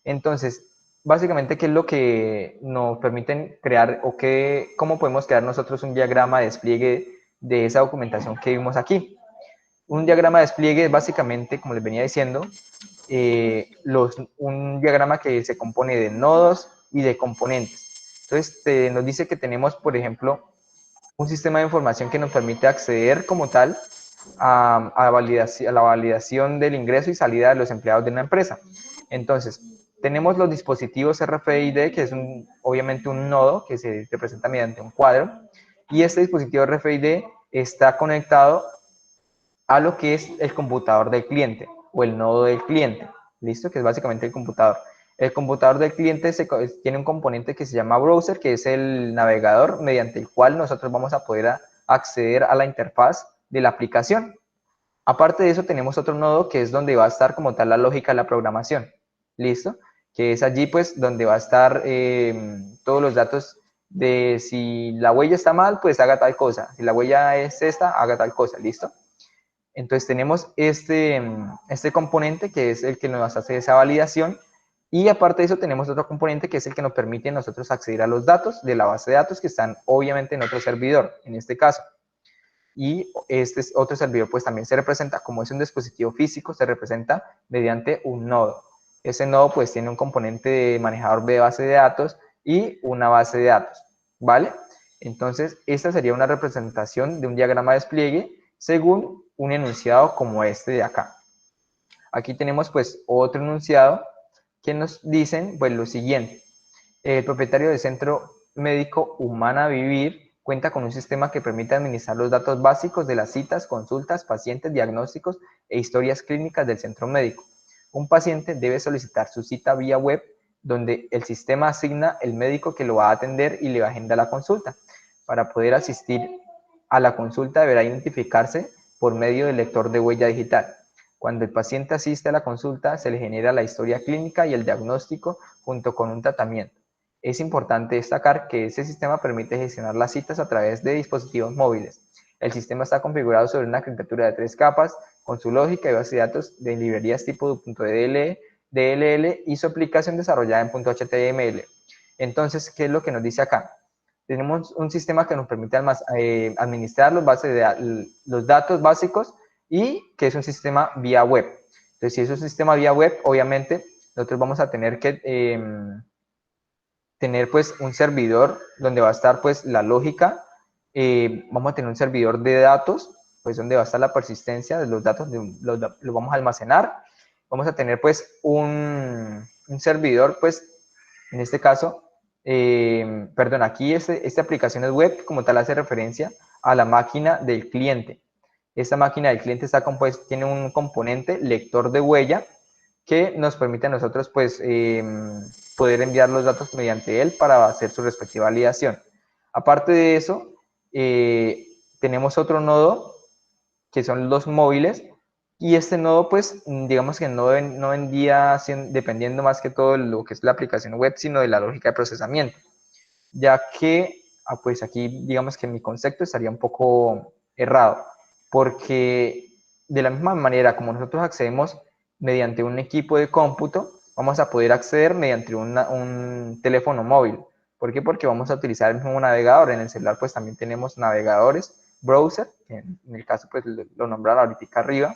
Entonces, básicamente, ¿qué es lo que nos permiten crear o cómo podemos crear nosotros un diagrama de despliegue de esa documentación que vimos aquí? Un diagrama de despliegue es básicamente, como les venía diciendo, un diagrama que se compone de nodos y de componentes. Entonces, nos dice que tenemos, por ejemplo, un sistema de información que nos permite acceder como tal a la validación del ingreso y salida de los empleados de una empresa. Entonces, tenemos los dispositivos RFID, que es obviamente un nodo que se representa mediante un cuadro, y este dispositivo RFID está conectado a lo que es el computador del cliente o el nodo del cliente, ¿listo? Que es básicamente el computador. El computador del cliente tiene un componente que se llama browser, que es el navegador mediante el cual nosotros vamos a poder acceder a la interfaz de la aplicación. Aparte de eso, tenemos otro nodo que es donde va a estar como tal la lógica de la programación, ¿listo? Que es allí, pues, donde va a estar todos los datos de si la huella está mal, pues haga tal cosa. Si la huella es esta, haga tal cosa, ¿listo? Entonces tenemos este componente que es el que nos hace esa validación, y aparte de eso tenemos otro componente que es el que nos permite a nosotros acceder a los datos de la base de datos que están obviamente en otro servidor, en este caso. Y este otro servidor pues también se representa, como es un dispositivo físico, se representa mediante un nodo. Ese nodo pues tiene un componente de manejador de base de datos y una base de datos, ¿vale? Entonces esta sería una representación de un diagrama de despliegue según un enunciado como este de acá. Aquí tenemos pues otro enunciado que nos dicen pues lo siguiente: el propietario del Centro Médico Humana Vivir cuenta con un sistema que permite administrar los datos básicos de las citas, consultas, pacientes, diagnósticos e historias clínicas del centro médico. Un paciente debe solicitar su cita vía web, donde el sistema asigna el médico que lo va a atender y le va a agendar la consulta. Para poder asistir a la consulta deberá identificarse por medio del lector de huella digital. Cuando el paciente asiste a la consulta, se le genera la historia clínica y el diagnóstico junto con un tratamiento. Es importante destacar que este sistema permite gestionar las citas a través de dispositivos móviles. El sistema está configurado sobre una arquitectura de 3 capas, con su lógica y base de datos de librerías tipo .dll y su aplicación desarrollada en .html. Entonces, ¿qué es lo que nos dice acá? Tenemos un sistema que nos permite administrar los datos básicos, y que es un sistema vía web. Entonces, si es un sistema vía web, obviamente nosotros vamos a tener que tener pues un servidor donde va a estar pues la lógica, vamos a tener un servidor de datos, pues donde va a estar la persistencia de los datos, los vamos a almacenar, vamos a tener pues un servidor pues, en este caso, perdón, aquí esta aplicación es web, como tal hace referencia a la máquina del cliente. Esta máquina del cliente está compuesta, tiene un componente lector de huella que nos permite a nosotros pues poder enviar los datos mediante él para hacer su respectiva validación. Aparte de eso, tenemos otro nodo que son los móviles, y este nodo pues digamos que no vendría dependiendo más que todo de lo que es la aplicación web, sino de la lógica de procesamiento, ya que pues aquí digamos que mi concepto estaría un poco errado, porque de la misma manera como nosotros accedemos mediante un equipo de cómputo, vamos a poder acceder mediante un teléfono móvil. ¿Por qué? Porque vamos a utilizar el mismo navegador. En el celular pues también tenemos navegadores, browser, que en el caso pues lo nombraron ahorita arriba,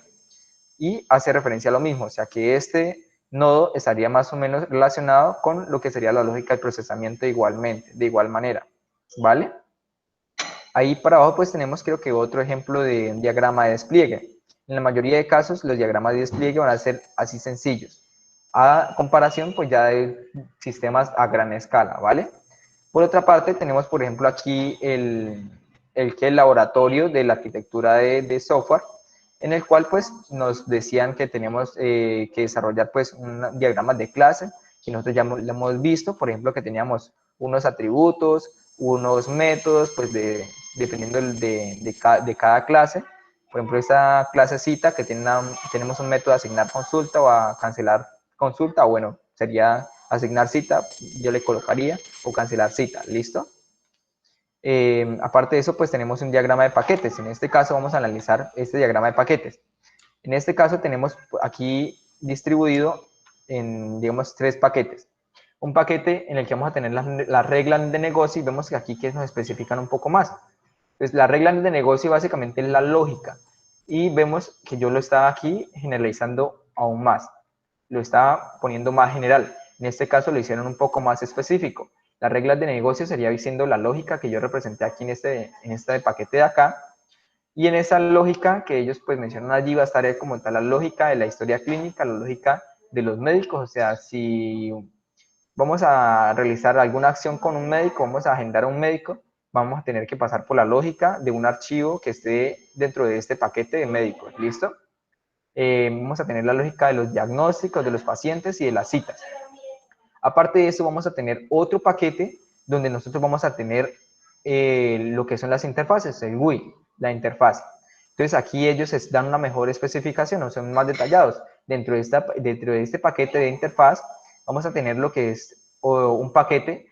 y hace referencia a lo mismo, o sea que este nodo estaría más o menos relacionado con lo que sería la lógica de procesamiento igualmente, de igual manera, ¿vale? Ahí para abajo pues tenemos creo que otro ejemplo de un diagrama de despliegue. En la mayoría de casos los diagramas de despliegue van a ser así sencillos, a comparación pues ya de sistemas a gran escala, ¿vale? Por otra parte tenemos por ejemplo aquí el laboratorio de la arquitectura de software, en el cual pues nos decían que teníamos que desarrollar pues un diagrama de clase, que nosotros ya lo hemos visto, por ejemplo que teníamos unos atributos, unos métodos, pues dependiendo de cada clase. Por ejemplo, esta clasecita que tenemos un método de asignar consulta o a cancelar consulta, o bueno, sería asignar cita, yo le colocaría, o cancelar cita, ¿listo? Aparte de eso, pues tenemos un diagrama de paquetes. En este caso vamos a analizar este diagrama de paquetes. En este caso tenemos aquí distribuido en, digamos, 3 paquetes. Un paquete en el que vamos a tener las reglas de negocio, y vemos que aquí que nos especifican un poco más. Entonces, las reglas de negocio básicamente es la lógica, y vemos que yo lo estaba aquí generalizando aún más. Lo estaba poniendo más general. En este caso lo hicieron un poco más específico. Las reglas de negocio sería diciendo la lógica que yo representé aquí en este paquete de acá, y en esa lógica que ellos pues mencionan allí va a estar como tal la lógica de la historia clínica, la lógica de los médicos. O sea, si vamos a realizar alguna acción con un médico, vamos a agendar a un médico, vamos a tener que pasar por la lógica de un archivo que esté dentro de este paquete de médicos, ¿listo? Vamos a tener la lógica de los diagnósticos de los pacientes y de las citas. Aparte de eso, vamos a tener otro paquete donde nosotros vamos a tener lo que son las interfaces, el GUI, la interfaz. Entonces aquí ellos dan una mejor especificación, o son más detallados. Dentro de este paquete de interfaz vamos a tener lo que es un paquete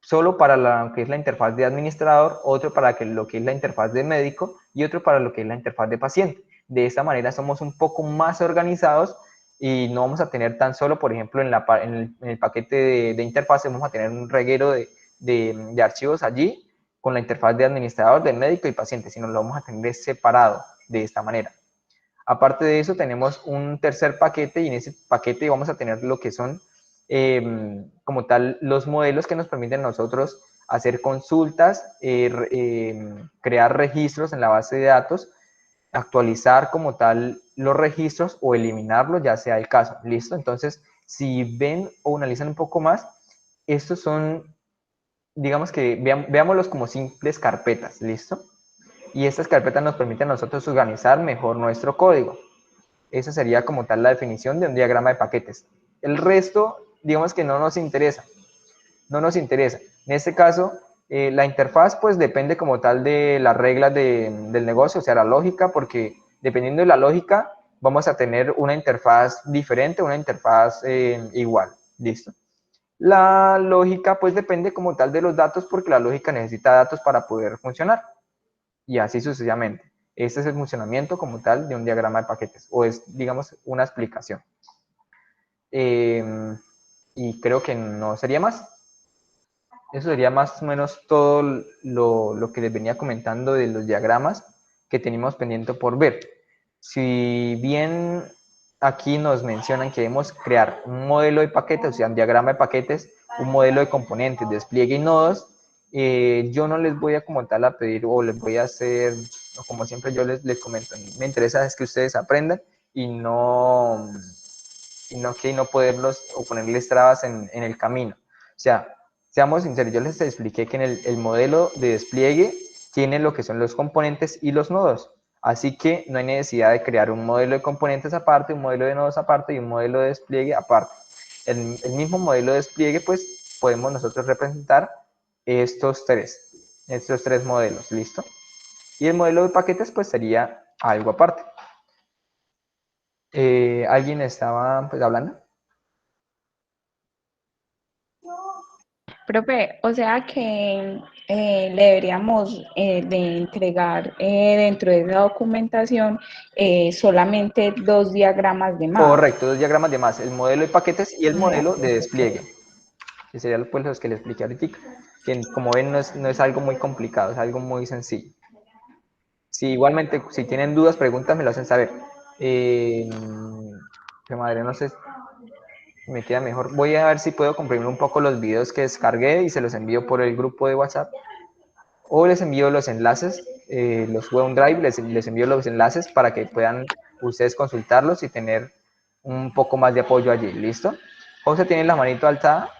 solo para lo que es la interfaz de administrador, otro para lo que es la interfaz de médico y otro para lo que es la interfaz de paciente. De esta manera somos un poco más organizados y no vamos a tener tan solo, por ejemplo, en el paquete de interfaz vamos a tener un reguero de archivos allí con la interfaz de administrador, de médico y paciente, sino lo vamos a tener separado de esta manera. Aparte de eso, tenemos un tercer paquete, y en ese paquete vamos a tener lo que son como tal los modelos que nos permiten a nosotros hacer consultas, crear registros en la base de datos, actualizar como tal los registros o eliminarlos, ya sea el caso, ¿listo? Entonces, si ven o analizan un poco más, estos son, digamos que veámoslos como simples carpetas, ¿listo? Y estas carpetas nos permiten a nosotros organizar mejor nuestro código. Esa sería como tal la definición de un diagrama de paquetes. El resto, digamos que no nos interesa. No nos interesa. En este caso, la interfaz pues depende como tal de las reglas del negocio, o sea, la lógica, porque dependiendo de la lógica vamos a tener una interfaz diferente, una interfaz igual. ¿Listo? La lógica pues depende como tal de los datos, porque la lógica necesita datos para poder funcionar, y así sucesivamente. Este es el funcionamiento como tal de un diagrama de paquetes, o es, digamos, una explicación. Y creo que no sería más. Eso sería más o menos todo lo que les venía comentando de los diagramas que tenemos pendiente por ver. Si bien aquí nos mencionan que debemos crear un modelo de paquetes, o sea, un diagrama de paquetes, un modelo de componentes, despliegue y nodos. Yo no les voy a como tal a pedir o les voy a hacer, o como siempre yo les comento, me interesa es que ustedes aprendan y no poderlos o ponerles trabas en el camino. O sea, seamos sinceros, yo les expliqué que en el modelo de despliegue tiene lo que son los componentes y los nodos. Así que no hay necesidad de crear un modelo de componentes aparte, un modelo de nodos aparte y un modelo de despliegue aparte. El mismo modelo de despliegue, pues, podemos nosotros representar estos tres modelos, ¿listo? Y el modelo de paquetes, pues, sería algo aparte. ¿Alguien estaba, pues, hablando? Profe, o sea que le deberíamos de entregar dentro de esa documentación solamente 2 diagramas de más. Correcto, 2 diagramas de más, el modelo de paquetes y el modelo de despliegue, que serían pues, los que les expliqué ahorita, que como ven no es algo muy complicado, es algo muy sencillo. Si igualmente, si tienen dudas, preguntas, me lo hacen saber. Que madre, no sé, me queda mejor. Voy a ver si puedo comprimir un poco los videos que descargué y se los envío por el grupo de WhatsApp. O les envío los enlaces, los subo a un drive, les envío los enlaces para que puedan ustedes consultarlos y tener un poco más de apoyo allí. ¿Listo? José, ¿tiene la manito alzada?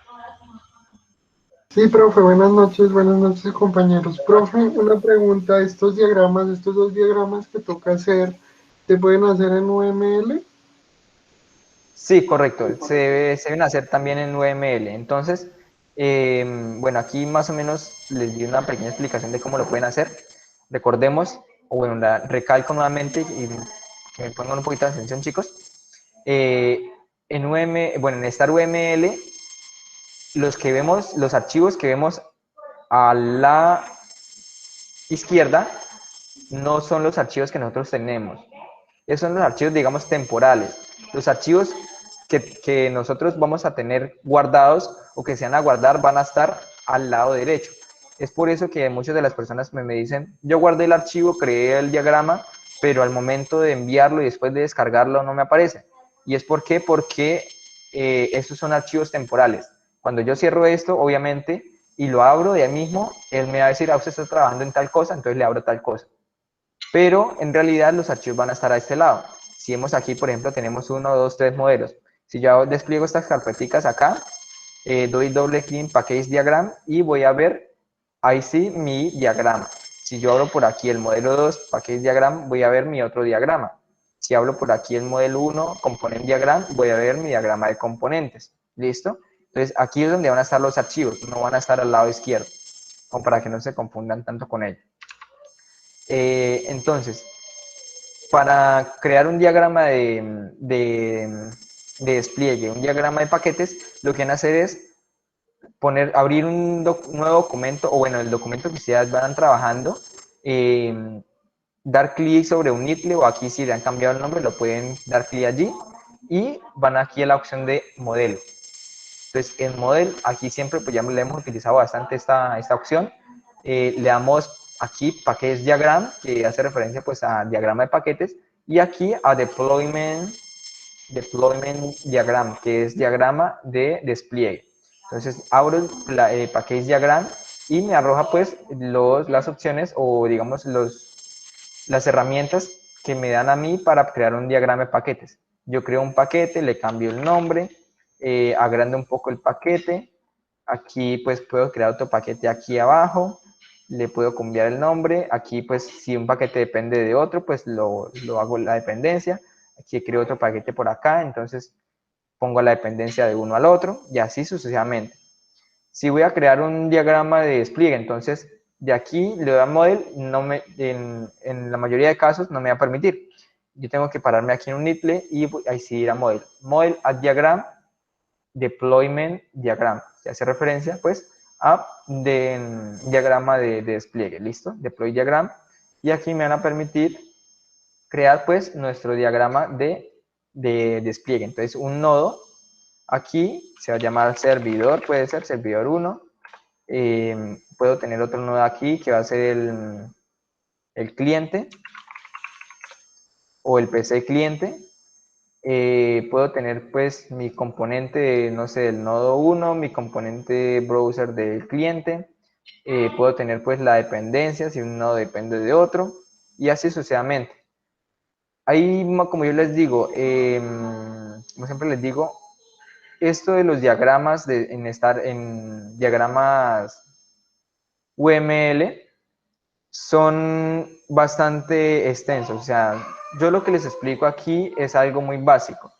Sí, profe, buenas noches, compañeros. Profe, una pregunta, estos 2 diagramas que toca hacer, ¿se pueden hacer en UML? Sí, correcto. Se deben hacer también en UML. Entonces, bueno, aquí más o menos les di una pequeña explicación de cómo lo pueden hacer. Recordemos, o bueno, la recalco nuevamente y que me pongan un poquito de atención, chicos. En esta UML, los archivos que vemos a la izquierda no son los archivos que nosotros tenemos. Esos son los archivos, digamos, temporales. Los archivos que nosotros vamos a tener guardados o que se van a guardar van a estar al lado derecho. Es por eso que muchas de las personas me dicen, yo guardé el archivo, creé el diagrama, pero al momento de enviarlo y después de descargarlo no me aparece. ¿Y es por qué? Porque estos son archivos temporales. Cuando yo cierro esto, obviamente, y lo abro de ahí mismo, él me va a decir, usted está trabajando en tal cosa, entonces le abro tal cosa. Pero en realidad los archivos van a estar a este lado. Si vemos aquí, por ejemplo, tenemos 1, 2, 3 modelos. Si yo despliego estas carpeticas acá, doy doble clic en Package Diagram y voy a ver, ahí sí, mi diagrama. Si yo abro por aquí el modelo 2, Package Diagram, voy a ver mi otro diagrama. Si hablo por aquí el modelo 1, Component Diagram, voy a ver mi diagrama de componentes. ¿Listo? Entonces, aquí es donde van a estar los archivos, no van a estar al lado izquierdo, como para que no se confundan tanto con ellos. Entonces, para crear un diagrama de despliegue, un diagrama de paquetes, lo que van a hacer es abrir un nuevo documento, o bueno, el documento que ustedes van trabajando, dar clic sobre Unitly, o aquí si le han cambiado el nombre, lo pueden dar clic allí, y van aquí a la opción de modelo. Entonces, en model, aquí siempre, pues ya le hemos utilizado bastante esta opción. Le damos aquí paquetes diagram, que hace referencia pues a diagrama de paquetes, y aquí a deployment diagram, que es diagrama de despliegue. Entonces, abro el package diagram y me arroja pues las opciones o digamos las herramientas que me dan a mí para crear un diagrama de paquetes. Yo creo un paquete, le cambio el nombre, agrando un poco el paquete. Aquí pues puedo crear otro paquete aquí abajo, le puedo cambiar el nombre. Aquí pues si un paquete depende de otro, pues lo hago la dependencia. Aquí creo otro paquete por acá, entonces pongo la dependencia de uno al otro y así sucesivamente. Si voy a crear un diagrama de despliegue, entonces de aquí le doy a model, en la mayoría de casos no me va a permitir. Yo tengo que pararme aquí en un Unitly y ahí sí ir a model. Model add diagram, deployment diagram. Se hace referencia pues a diagrama de despliegue. ¿Listo? Deploy diagram. Y aquí me van a permitir crear pues nuestro diagrama de despliegue. Entonces un nodo aquí se va a llamar servidor, puede ser servidor 1. Puedo tener otro nodo aquí que va a ser el cliente o el PC cliente. puedo tener pues mi componente, no sé, del nodo 1, mi componente browser del cliente, puedo tener pues la dependencia, si un nodo depende de otro, y así sucesivamente. Ahí, como yo les digo, como siempre les digo, esto de los diagramas, en diagramas UML, son bastante extensos. O sea, yo lo que les explico aquí es algo muy básico.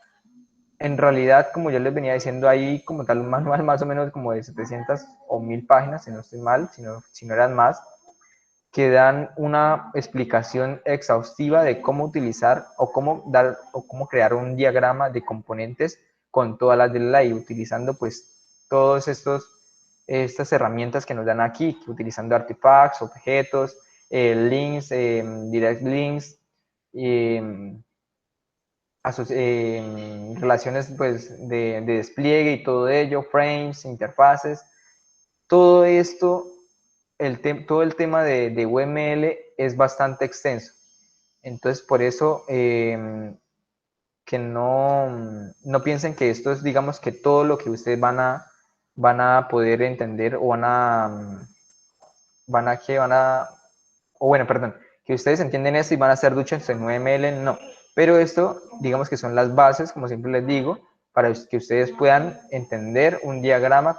En realidad, como yo les venía diciendo, ahí como tal un manual más o menos como de 700 o 1000 páginas, si no estoy mal, si no eran más, que dan una explicación exhaustiva de cómo utilizar o cómo crear un diagrama de componentes con todas las de la ley, utilizando pues todos estas herramientas que nos dan aquí, utilizando artifacts, objetos, links, direct links, eh, relaciones pues de despliegue y todo ello, frames, interfaces, todo esto, todo el tema de UML es bastante extenso. Entonces, por eso, que no piensen que esto es, digamos, que todo lo que ustedes van a poder entender o o bueno, perdón, que ustedes entienden esto y van a hacer duchas en UML, no. Pero esto, digamos que son las bases, como siempre les digo, para que ustedes puedan entender un diagrama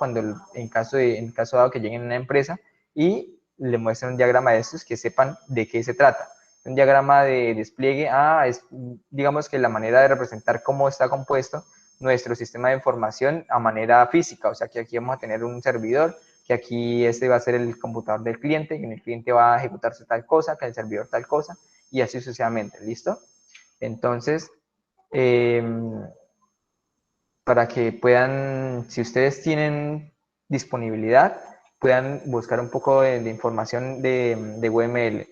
en caso dado que lleguen a una empresa y le muestren un diagrama de estos, que sepan de qué se trata. Un diagrama de despliegue, es, digamos que la manera de representar cómo está compuesto nuestro sistema de información a manera física, o sea que aquí vamos a tener un servidor, que aquí este va a ser el computador del cliente, que en el cliente va a ejecutarse tal cosa, que en el servidor tal cosa, y así sucesivamente, ¿listo? Entonces, eh, para que puedan, si ustedes tienen disponibilidad, puedan buscar un poco de información de UML.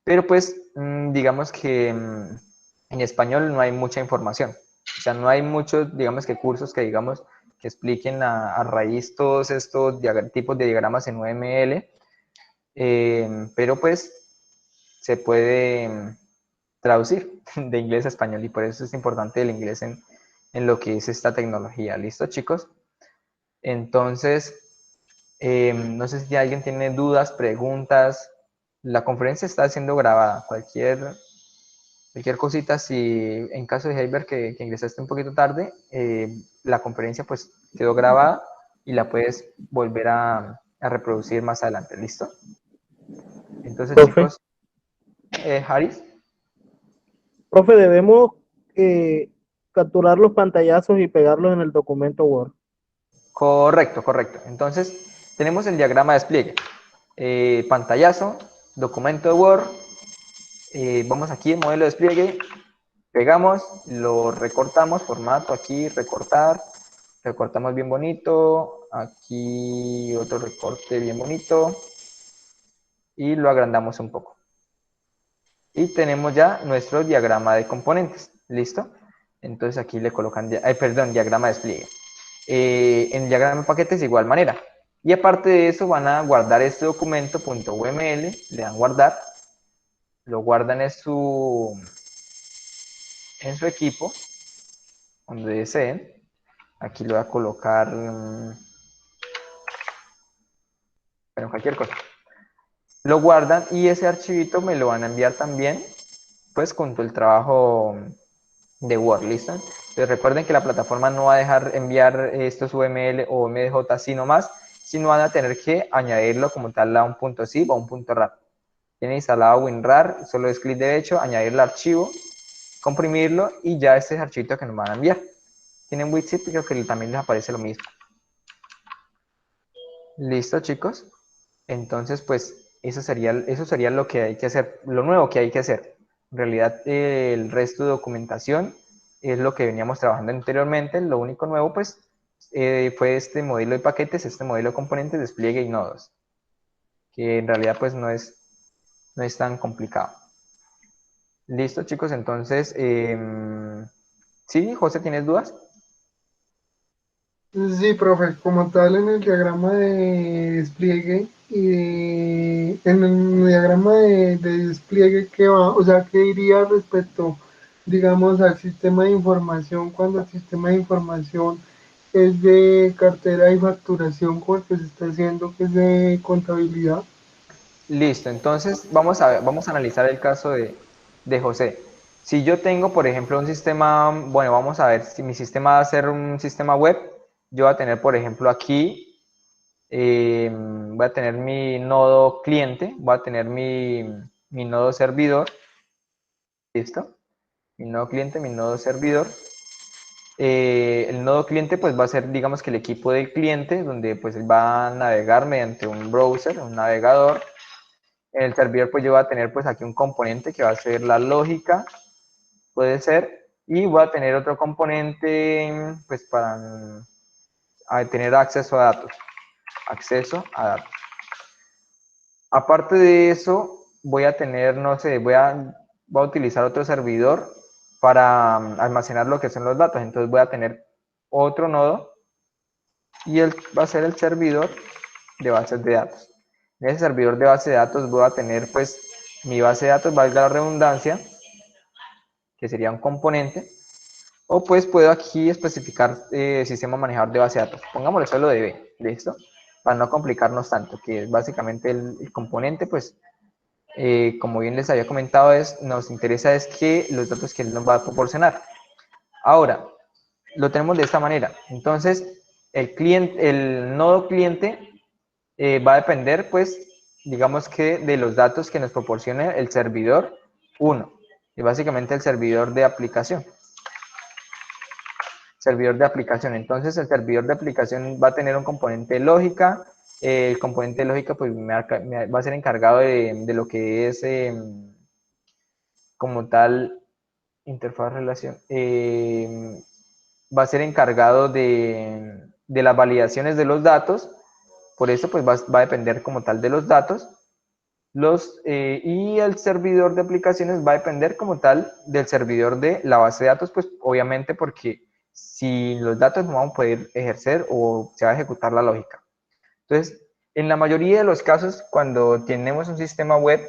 Pero pues, digamos que en español no hay mucha información. O sea, no hay muchos, digamos que cursos que digamos que expliquen a raíz todos estos tipos de diagramas en UML. Pero pues se puede traducir de inglés a español y por eso es importante el inglés en lo que es esta tecnología. ¿Listo, chicos? Entonces, no sé si alguien tiene dudas, preguntas. La conferencia está siendo grabada. Cualquier cosita, si en caso de Heiber que ingresaste un poquito tarde, la conferencia pues quedó grabada y la puedes volver a reproducir más adelante. ¿Listo? Entonces, Profe, chicos, Haris. profe, debemos capturar los pantallazos y pegarlos en el documento Word. Correcto, correcto. Entonces, tenemos el diagrama de despliegue. Pantallazo, documento de Word. Vamos aquí en modelo de despliegue. Pegamos, lo recortamos, formato aquí, recortar. Recortamos bien bonito. Aquí otro recorte bien bonito. Y lo agrandamos un poco. Y tenemos ya nuestro diagrama de componentes. ¿Listo? Entonces aquí le colocan, diagrama de despliegue. En diagrama de paquetes de igual manera. Y aparte de eso van a guardar este documento .uml, le dan guardar, lo guardan en su equipo, donde deseen. Aquí lo voy a colocar, bueno, cualquier cosa. Lo guardan y ese archivito me lo van a enviar también, pues con todo el trabajo de Word, ¿listo? Entonces recuerden que la plataforma no va a dejar enviar estos UML o MDJ así nomás, sino van a tener que añadirlo como tal a un .zip o un .rar. Tienen instalado WinRAR, solo es clic derecho, añadir el archivo, comprimirlo y ya este es el archivito que nos van a enviar. Tienen WinZip y creo que también les aparece lo mismo. ¿Listo, chicos? Entonces, pues eso sería lo que hay que hacer, lo nuevo que hay que hacer. En realidad, el resto de documentación es lo que veníamos trabajando anteriormente. Lo único nuevo, pues, fue este modelo de paquetes, este modelo de componentes, despliegue y nodos, que en realidad, pues, no es tan complicado. Listo, chicos, entonces, ¿sí, José, tienes dudas? Sí, profe, como tal en el diagrama de despliegue en el diagrama de despliegue que va, o sea, ¿qué diría respecto digamos, al sistema de información, cuando el sistema de información es de cartera y facturación, como el que se está haciendo, que es de contabilidad? Listo, entonces vamos a analizar el caso de José. Si yo tengo, por ejemplo, un sistema, bueno, vamos a ver si mi sistema va a ser un sistema web, yo voy a tener, por ejemplo, aquí, voy a tener mi nodo cliente, voy a tener mi nodo servidor, ¿listo? Mi nodo cliente, mi nodo servidor. El nodo cliente pues va a ser, digamos que el equipo del cliente, donde pues él va a navegar mediante un browser, un navegador. En el servidor pues yo voy a tener pues aquí un componente que va a ser la lógica, puede ser, y voy a tener otro componente pues para tener acceso a datos, acceso a datos. Aparte de eso, voy a tener, no sé, voy a utilizar otro servidor para almacenar lo que son los datos. Entonces voy a tener otro nodo y él va a ser el servidor de bases de datos. En ese servidor de base de datos voy a tener pues mi base de datos, valga la redundancia, que sería un componente, o pues puedo aquí especificar sistema manejador de base de datos. Pongámosle solo DB, ¿listo? Para no complicarnos tanto, que es básicamente el componente, pues como bien les había comentado, nos interesa es que los datos que él nos va a proporcionar. Ahora, lo tenemos de esta manera. Entonces, el nodo cliente va a depender, pues, digamos que de los datos que nos proporcione el servidor 1, y básicamente el servidor de aplicación. Servidor de aplicación. Entonces, el servidor de aplicación va a tener un componente de lógica. El componente de lógica, pues, va a ser encargado de lo que es, como tal, interfaz relación. Va a ser encargado de las validaciones de los datos. Por eso, pues, va a depender como tal de los datos. Y el servidor de aplicaciones va a depender como tal del servidor de la base de datos, pues obviamente porque sin los datos no vamos a poder ejercer o se va a ejecutar la lógica. Entonces, en la mayoría de los casos, cuando tenemos un sistema web,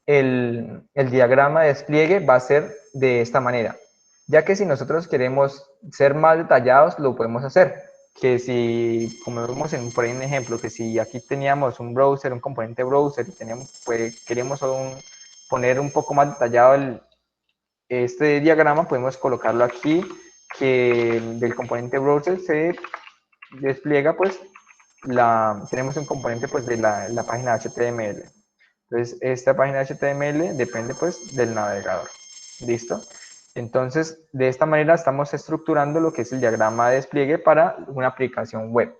el diagrama de despliegue va a ser de esta manera, ya que si nosotros queremos ser más detallados, lo podemos hacer. Que si, como vemos por ahí un ejemplo, que si aquí teníamos un browser, un componente browser, y pues, queremos poner un poco más detallado este diagrama, podemos colocarlo aquí, que del componente browser se despliega, pues, tenemos un componente pues, de la página HTML. Entonces, esta página HTML depende pues del navegador. ¿Listo? Entonces, de esta manera estamos estructurando lo que es el diagrama de despliegue para una aplicación web.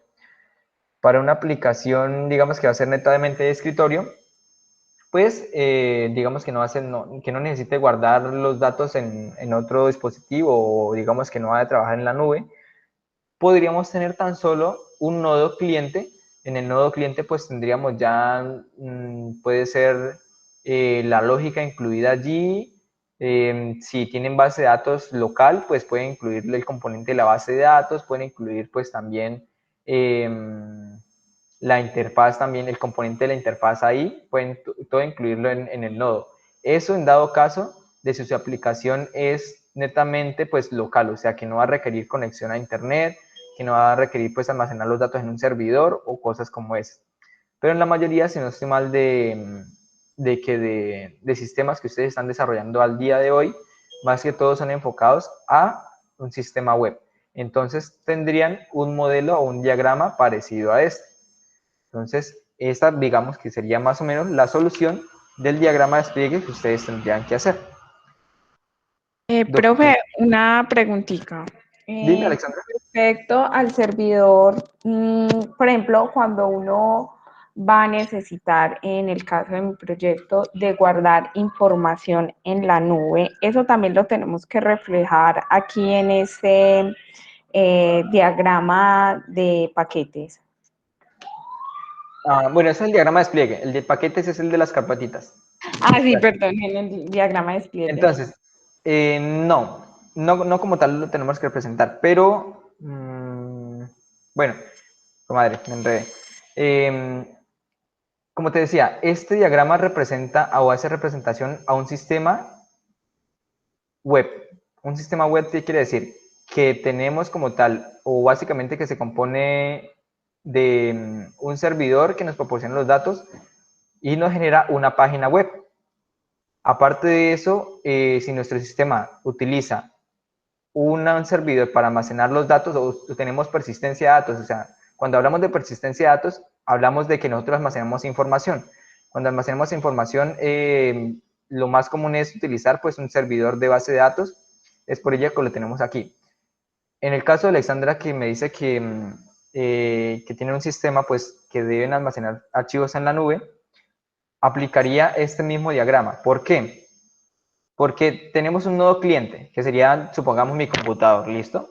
Para una aplicación, digamos que va a ser netamente de escritorio, pues digamos que que no necesite guardar los datos en otro dispositivo o digamos que no va a trabajar en la nube, podríamos tener tan solo un nodo cliente. En el nodo cliente pues tendríamos ya, puede ser la lógica incluida allí. Si tienen base de datos local, pues pueden incluirle el componente de la base de datos, pueden incluir pues también la interfaz, también el componente de la interfaz ahí, pueden todo incluirlo en el nodo. Eso en dado caso de si su aplicación es netamente pues local, o sea que no va a requerir conexión a internet, que no va a requerir pues almacenar los datos en un servidor o cosas como esa. Pero en la mayoría, si no estoy mal, de sistemas que ustedes están desarrollando al día de hoy, más que todos son enfocados a un sistema web. Entonces tendrían un modelo o un diagrama parecido a este. Entonces, esta digamos que sería más o menos la solución del diagrama de despliegue que ustedes tendrían que hacer. Profe, una preguntita. Dime, Alexandra. Respecto al servidor, por ejemplo, cuando uno va a necesitar, en el caso de mi proyecto, de guardar información en la nube, eso también lo tenemos que reflejar aquí en este diagrama de paquetes. Bueno, ese es el diagrama de despliegue. El de paquetes es el de las carpetitas. Sí, perdón, en el diagrama de despliegue. Entonces, no como tal lo tenemos que representar, pero, bueno, comadre, me enredé. Como te decía, este diagrama representa o hace representación a un sistema web. Un sistema web, ¿qué quiere decir? Que tenemos como tal, o básicamente que se compone de un servidor que nos proporciona los datos y nos genera una página web. Aparte de eso, si nuestro sistema utiliza un servidor para almacenar los datos, o tenemos persistencia de datos, o sea, cuando hablamos de persistencia de datos, hablamos de que nosotros almacenamos información. Cuando almacenamos información, lo más común es utilizar pues un servidor de base de datos, es por ello que lo tenemos aquí. En el caso de Alexandra, que me dice que tiene un sistema pues que deben almacenar archivos en la nube, aplicaría este mismo diagrama. ¿Por qué? Porque tenemos un nodo cliente, que sería, supongamos, mi computador, ¿listo?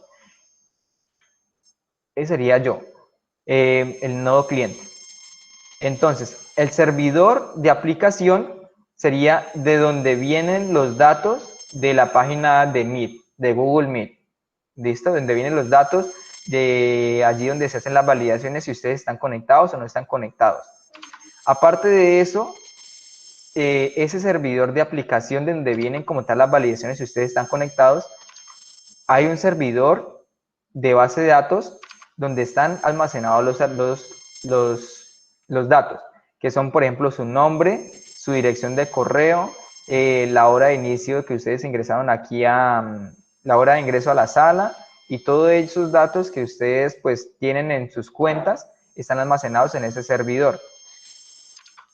Ese sería yo, el nodo cliente. Entonces, el servidor de aplicación sería de donde vienen los datos de la página de Meet, de Google Meet. ¿Listo? Donde vienen los datos de allí donde se hacen las validaciones si ustedes están conectados o no están conectados. Aparte de eso, ese servidor de aplicación de donde vienen como tal las validaciones si ustedes están conectados, hay un servidor de base de datos donde están almacenados los datos, que son, por ejemplo, su nombre, su dirección de correo, la hora de inicio que ustedes ingresaron aquí la hora de ingreso a la sala, y todos esos datos que ustedes pues tienen en sus cuentas están almacenados en ese servidor.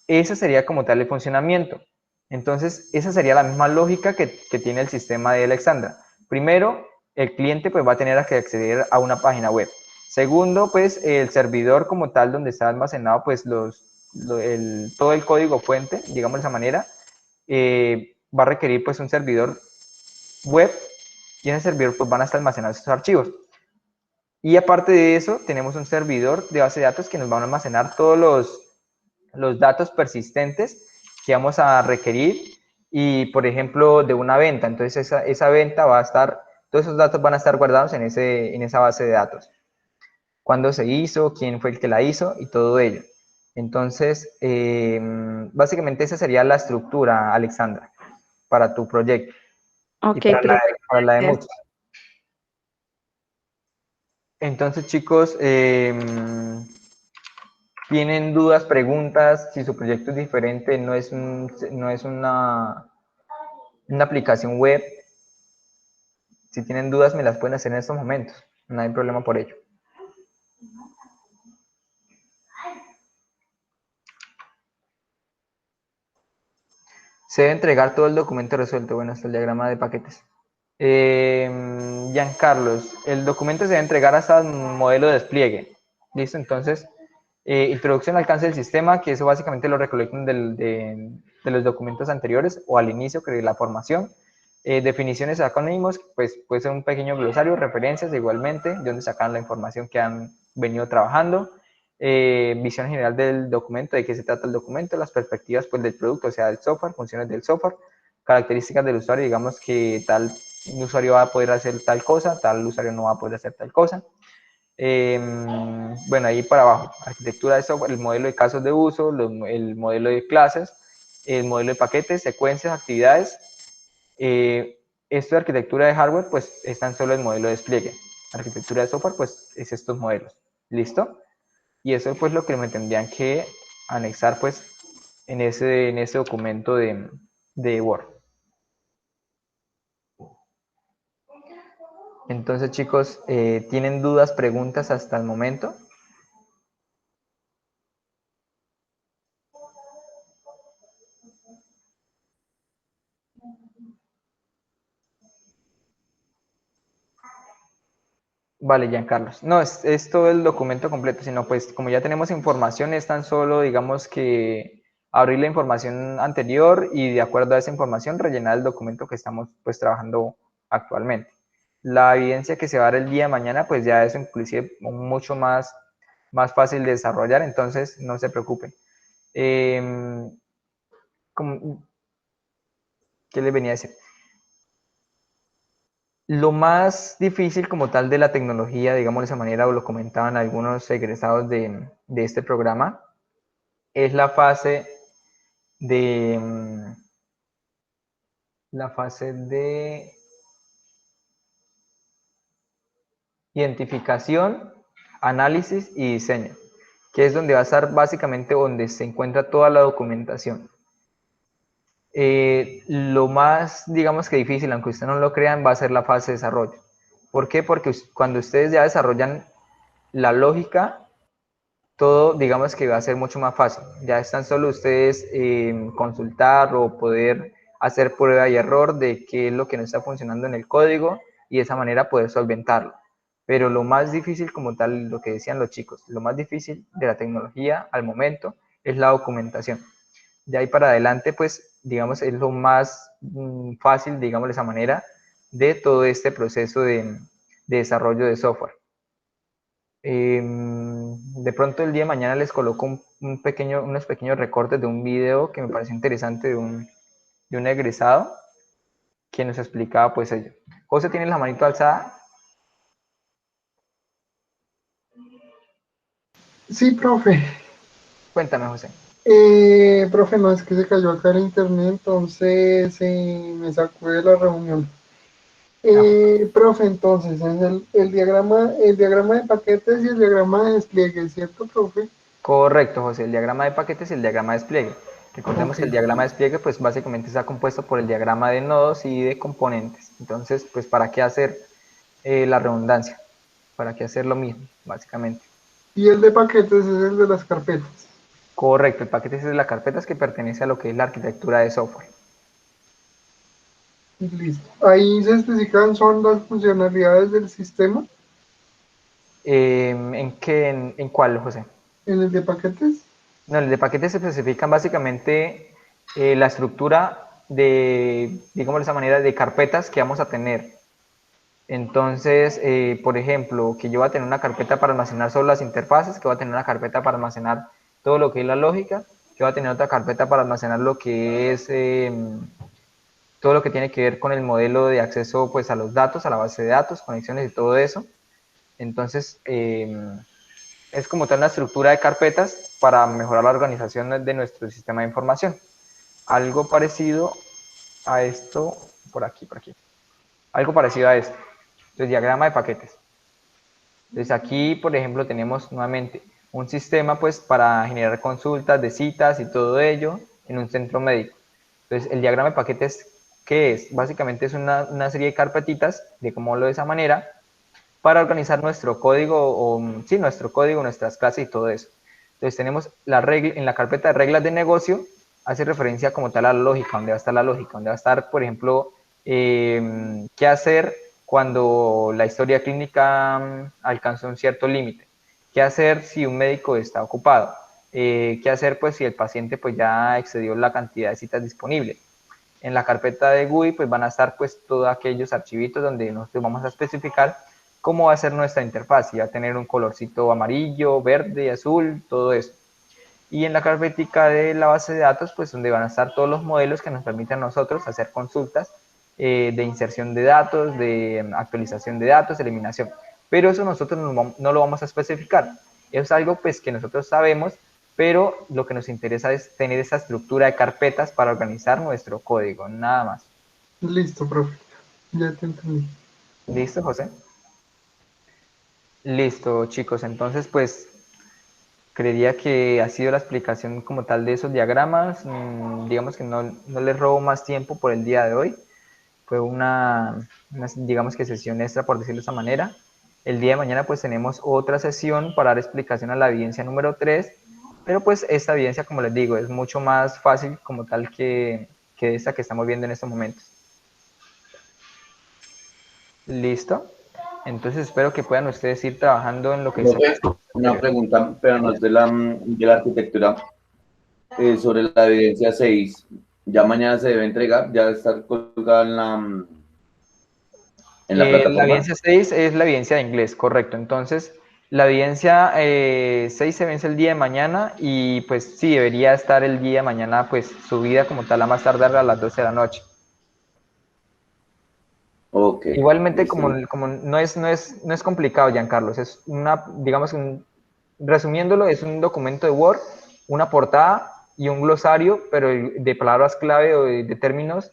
Ese sería como tal el funcionamiento. Entonces, esa sería la misma lógica que tiene el sistema de Alexandra. Primero, el cliente pues va a tener que acceder a una página web. Segundo, pues el servidor como tal donde está almacenado pues todo el código fuente, digamos de esa manera, va a requerir pues un servidor web, y en ese servidor pues van a estar almacenados esos archivos. Y aparte de eso, tenemos un servidor de base de datos que nos van a almacenar todos los datos persistentes que vamos a requerir, y por ejemplo de una venta. Entonces esa venta va a estar, todos esos datos van a estar guardados en esa base de datos. Cuándo se hizo, quién fue el que la hizo y todo ello. Entonces, básicamente esa sería la estructura, Alexandra, para tu proyecto. Ok, Y para la de gracias. muchos. Entonces, chicos, ¿tienen dudas, preguntas? Si su proyecto es diferente, no es una aplicación web. Si tienen dudas, me las pueden hacer en estos momentos. No hay problema por ello. Se debe entregar todo el documento resuelto. Bueno, hasta el diagrama de paquetes. Giancarlos, el documento se debe entregar hasta el modelo de despliegue. ¿Listo? Entonces, introducción al alcance del sistema, que eso básicamente lo recolectan de los documentos anteriores o al inicio de la formación. Definiciones, acrónimos, pues puede ser un pequeño glosario, referencias igualmente, de donde sacan la información que han venido trabajando. Visión general del documento, de qué se trata el documento, las perspectivas pues, del producto, o sea, del software, funciones del software, características del usuario, digamos que tal usuario va a poder hacer tal cosa, tal usuario no va a poder hacer tal cosa. Bueno, ahí para abajo, arquitectura de software, el modelo de casos de uso, el modelo de clases, el modelo de paquetes, secuencias, actividades. Esto de arquitectura de hardware, pues es tan solo el modelo de despliegue. Arquitectura de software, pues es estos modelos. ¿Listo? Y eso pues lo que me tendrían que anexar pues en ese documento de Word. Entonces, chicos, ¿tienen dudas, preguntas hasta el momento? Vale, Giancarlos. No, es todo el documento completo, sino pues como ya tenemos información, es tan solo, digamos que abrir la información anterior y de acuerdo a esa información rellenar el documento que estamos pues trabajando actualmente. La evidencia que se va a dar el día de mañana, pues ya es inclusive mucho más fácil de desarrollar, entonces no se preocupen. ¿Qué les venía a decir? Lo más difícil como tal de la tecnología, digamos de esa manera, o lo comentaban algunos egresados de este programa, es la fase de identificación, análisis y diseño, que es donde va a estar básicamente donde se encuentra toda la documentación. Lo más, digamos que difícil, aunque ustedes no lo crean, va a ser la fase de desarrollo. ¿Por qué? Porque cuando ustedes ya desarrollan la lógica, todo, digamos que va a ser mucho más fácil. Ya están solo ustedes consultar o poder hacer prueba y error de qué es lo que no está funcionando en el código y de esa manera poder solventarlo. Pero lo más difícil, como tal, lo que decían los chicos, lo más difícil de la tecnología al momento es la documentación. De ahí para adelante, pues, digamos, es lo más fácil, digamos de esa manera, de todo este proceso de desarrollo de software. De pronto el día de mañana les coloco unos pequeños recortes de un video que me pareció interesante de un egresado que nos explicaba pues ello. José, ¿tienes la manito alzada? Sí, profe. Cuéntame, José. Profe, no, es que se cayó acá el internet, entonces me sacó de la reunión. Profe, entonces, es el diagrama de paquetes y el diagrama de despliegue, ¿cierto, profe? Correcto, José, el diagrama de paquetes y el diagrama de despliegue. Recordemos Ok. que el diagrama de despliegue pues básicamente está compuesto por el diagrama de nodos y de componentes. Entonces, pues ¿para qué hacer la redundancia? ¿Para qué hacer lo mismo, básicamente? Y el de paquetes es el de las carpetas. Correcto, el paquete es de las carpetas que pertenece a lo que es la arquitectura de software. Listo. Ahí se especifican son las funcionalidades del sistema ¿En cuál, José? en el de paquetes. No, en el de paquetes se especifican básicamente la estructura de, digamos de esa manera, de carpetas que vamos a tener. Entonces, por ejemplo, que yo voy a tener una carpeta para almacenar solo las interfaces, que voy a tener una carpeta para almacenar todo lo que es la lógica, que voy a tener otra carpeta para almacenar lo que es todo lo que tiene que ver con el modelo de acceso pues, a los datos, a la base de datos, conexiones y todo eso. Entonces, es como tal una estructura de carpetas para mejorar la organización de nuestro sistema de información. Algo parecido a esto, por aquí. Algo parecido a esto. Entonces, diagrama de paquetes. Entonces, aquí, por ejemplo, tenemos nuevamente un sistema pues para generar consultas de citas y todo ello en un centro médico. Entonces, el diagrama de paquetes, ¿qué es? Básicamente es una serie de carpetitas, de cómo lo de esa manera, para organizar nuestro código, sí, nuestro código, nuestras clases y todo eso. Entonces tenemos en la carpeta de reglas de negocio, hace referencia como tal a la lógica, donde va a estar la lógica, donde va a estar, por ejemplo, qué hacer cuando la historia clínica alcanzó un cierto límite, qué hacer si un médico está ocupado, qué hacer pues si el paciente pues ya excedió la cantidad de citas disponibles. En la carpeta de GUI pues van a estar pues todos aquellos archivitos donde nosotros vamos a especificar cómo va a ser nuestra interfaz, si va a tener un colorcito amarillo, verde, azul, todo eso. Y en la carpetica de la base de datos, pues donde van a estar todos los modelos que nos permiten a nosotros hacer consultas de inserción de datos, de actualización de datos, eliminación. Pero eso nosotros no lo vamos a especificar. Es algo pues que nosotros sabemos, pero lo que nos interesa es tener esa estructura de carpetas para organizar nuestro código, nada más. Listo, profe. Ya te entendí. ¿Listo, José? Listo, chicos. Entonces, pues, creería que ha sido la explicación como tal de esos diagramas. Digamos que no les robo más tiempo por el día de hoy. Fue digamos que sesión extra, por decirlo de esa manera. El día de mañana, pues, tenemos otra sesión para dar explicación a la evidencia número 3. Pero, pues, esta evidencia, como les digo, es mucho más fácil como tal que esta que estamos viendo en estos momentos. ¿Listo? Entonces espero que puedan ustedes ir trabajando en lo que sea. Una pregunta, pero no es de la arquitectura, sobre la evidencia 6. Ya mañana se debe entregar, ya estar colgada en la La plataforma. evidencia 6 es la evidencia de inglés, correcto. Entonces, la evidencia 6 se vence el día de mañana y pues sí, debería estar el día de mañana pues subida como tal a más tardar a las 12 de la noche. Ok. Igualmente, Listo. como no es complicado, Giancarlos, es digamos, resumiéndolo, es un documento de Word, una portada y un glosario, pero de palabras clave o de términos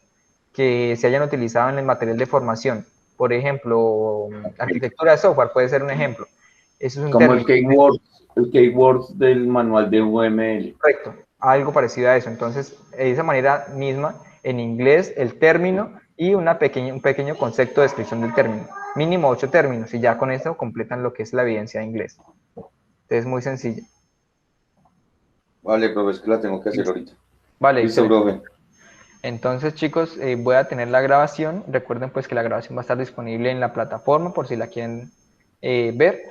que se hayan utilizado en el material de formación. Por ejemplo, arquitectura de software puede ser un ejemplo. Eso es un Como el término. keywords del manual de UML. Correcto, algo parecido a eso. Entonces, de esa manera misma, en inglés, el término y un pequeño concepto de descripción del término. Mínimo 8 términos, y ya con eso completan lo que es la evidencia de inglés. Entonces, muy sencillo. Vale, profe, es que la tengo que hacer ahorita. Vale, Listo, excelente. profe. Entonces, chicos, voy a tener la grabación. Recuerden pues que la grabación va a estar disponible en la plataforma por si la quieren ver.